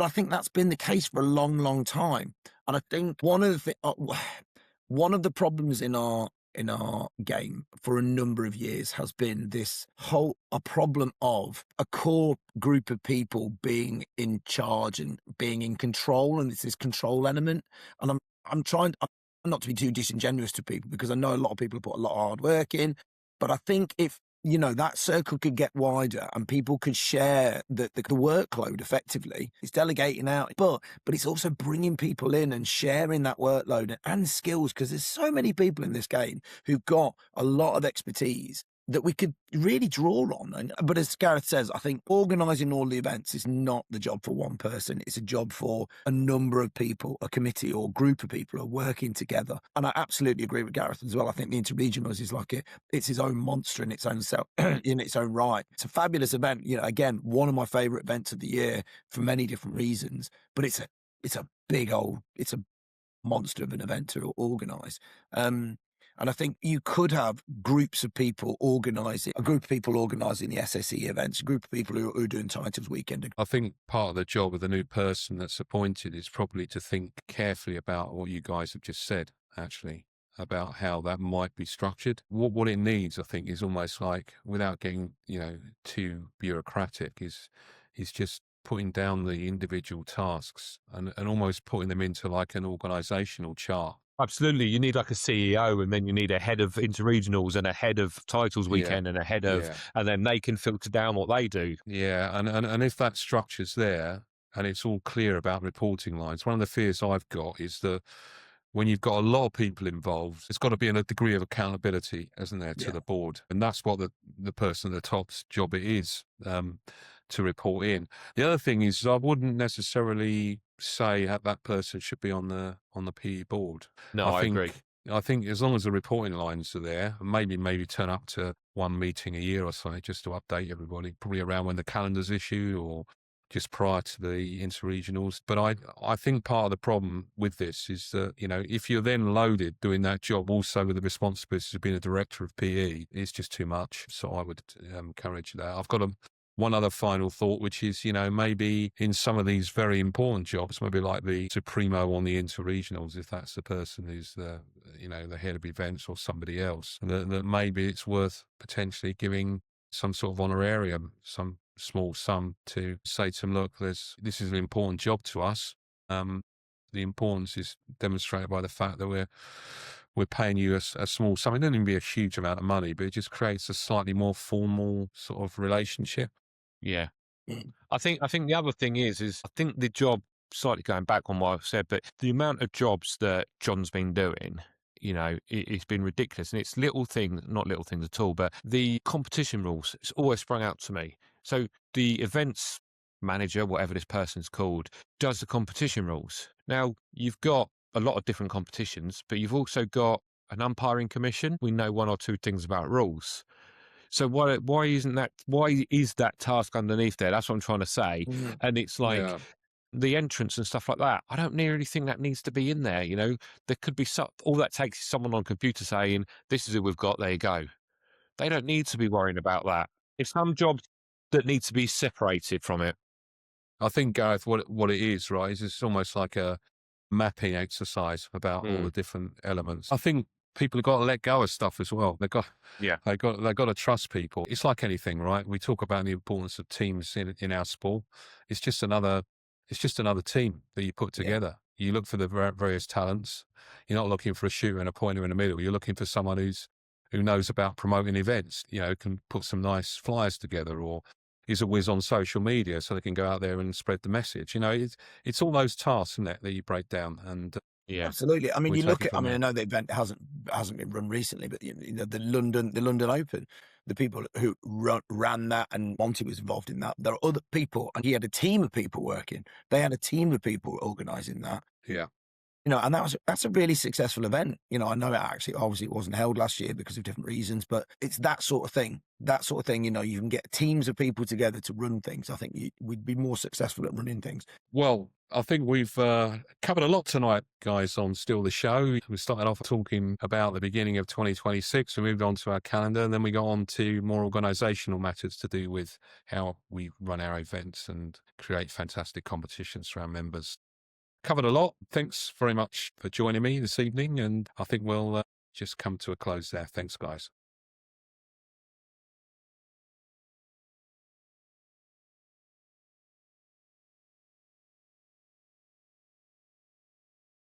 think that's been the case for a long, long time. And I think one of the problems in our game for a number of years has been a problem of a core group of people being in charge and being in control, and it's this control element. And I'm trying not to be too disingenuous to people, because I know a lot of people put a lot of hard work in, but I think if that circle could get wider and people could share the workload effectively. It's delegating out, but it's also bringing people in and sharing that workload and skills, because there's so many people in this game who've got a lot of expertise that we could really draw on. But as Gareth says, I think organising all the events is not the job for one person. It's a job for a number of people, a committee or group of people who are working together. And I absolutely agree with Gareth as well. I think the Interregionals is it's his own monster in its own self, in its own right. It's a fabulous event. Again, one of my favourite events of the year for many different reasons. But it's a monster of an event to organise. And I think you could have groups of people organising, a group of people organising the SSE events, a group of people who are doing titles weekend. I think part of the job of the new person that's appointed is probably to think carefully about what you guys have just said, actually. about how that might be structured. What it needs, I think, is almost like, without getting, too bureaucratic, is just putting down the individual tasks and almost putting them into like an organizational chart. Absolutely. You need like a CEO, and then you need a head of interregionals and a head of titles weekend and a head of, and then they can filter down what they do. Yeah. And if that structure's there and it's all clear about reporting lines, one of the fears I've got is that when you've got a lot of people involved, there's got to be a degree of accountability, isn't there, to the board? And that's what the person at the top's job it is, to report in. The other thing is, I wouldn't necessarily say that person should be on the PE board. No, I agree. I think as long as the reporting lines are there, maybe turn up to one meeting a year or something just to update everybody, probably around when the calendar's issued or just prior to the interregionals. But I think part of the problem with this is that, if you're then loaded doing that job also with the responsibility of being a director of PE, it's just too much. So I would encourage that. I've got one other final thought, which is, maybe in some of these very important jobs, maybe like the Supremo on the interregionals, if that's the person who's the head of events or somebody else, that maybe it's worth potentially giving some sort of honorarium, some small sum, to say to them, look, this is an important job to us. The importance is demonstrated by the fact that we're paying you a small sum. It doesn't even be a huge amount of money, but it just creates a slightly more formal sort of relationship. Yeah. I think the other thing is I think the job, slightly going back on what I've said, but the amount of jobs that John's been doing, it's been ridiculous. And it's little things, not little things at all, but the competition rules, it's always sprung out to me. So the events manager, whatever this person's called, does the competition rules. Now, you've got a lot of different competitions, but you've also got an umpiring commission. We know one or two things about rules. So why is that task underneath there? That's what I'm trying to say. Mm. And it's like the entrance and stuff like that. I don't really think that needs to be in there. There could be all that takes is someone on a computer saying, this is who we've got, there you go. They don't need to be worrying about that. It's some jobs that need to be separated from it. I think, Gareth, what it is, right, is it's almost like a mapping exercise about all the different elements. I think people have got to let go of stuff as well. They've got to trust people. It's like anything, right? We talk about the importance of teams in our sport. It's just another team that you put together. You look for the various talents. You're not looking for a shooter and a pointer in the middle. You're looking for someone who knows about promoting events, can put some nice flyers together, or is a whiz on social media so they can go out there and spread the message. It's all those tasks, isn't it, that you break down. And absolutely. I mean, you look at, I know the event hasn't been run recently, but the London Open, the people who ran that, and Monty was involved in that. There are other people, and he had a team of people working. They had a team of people organising that. Yeah. And that's a really successful event. I know it actually, obviously it wasn't held last year because of different reasons, but it's that sort of thing. You can get teams of people together to run things. I think we'd be more successful at running things. Well, I think we've covered a lot tonight, guys, on Still the Show. We started off talking about the beginning of 2026. We moved on to our calendar, and then we got on to more organisational matters to do with how we run our events and create fantastic competitions for our members. Covered a lot. Thanks very much for joining me this evening, and I think we'll just come to a close there. Thanks, guys.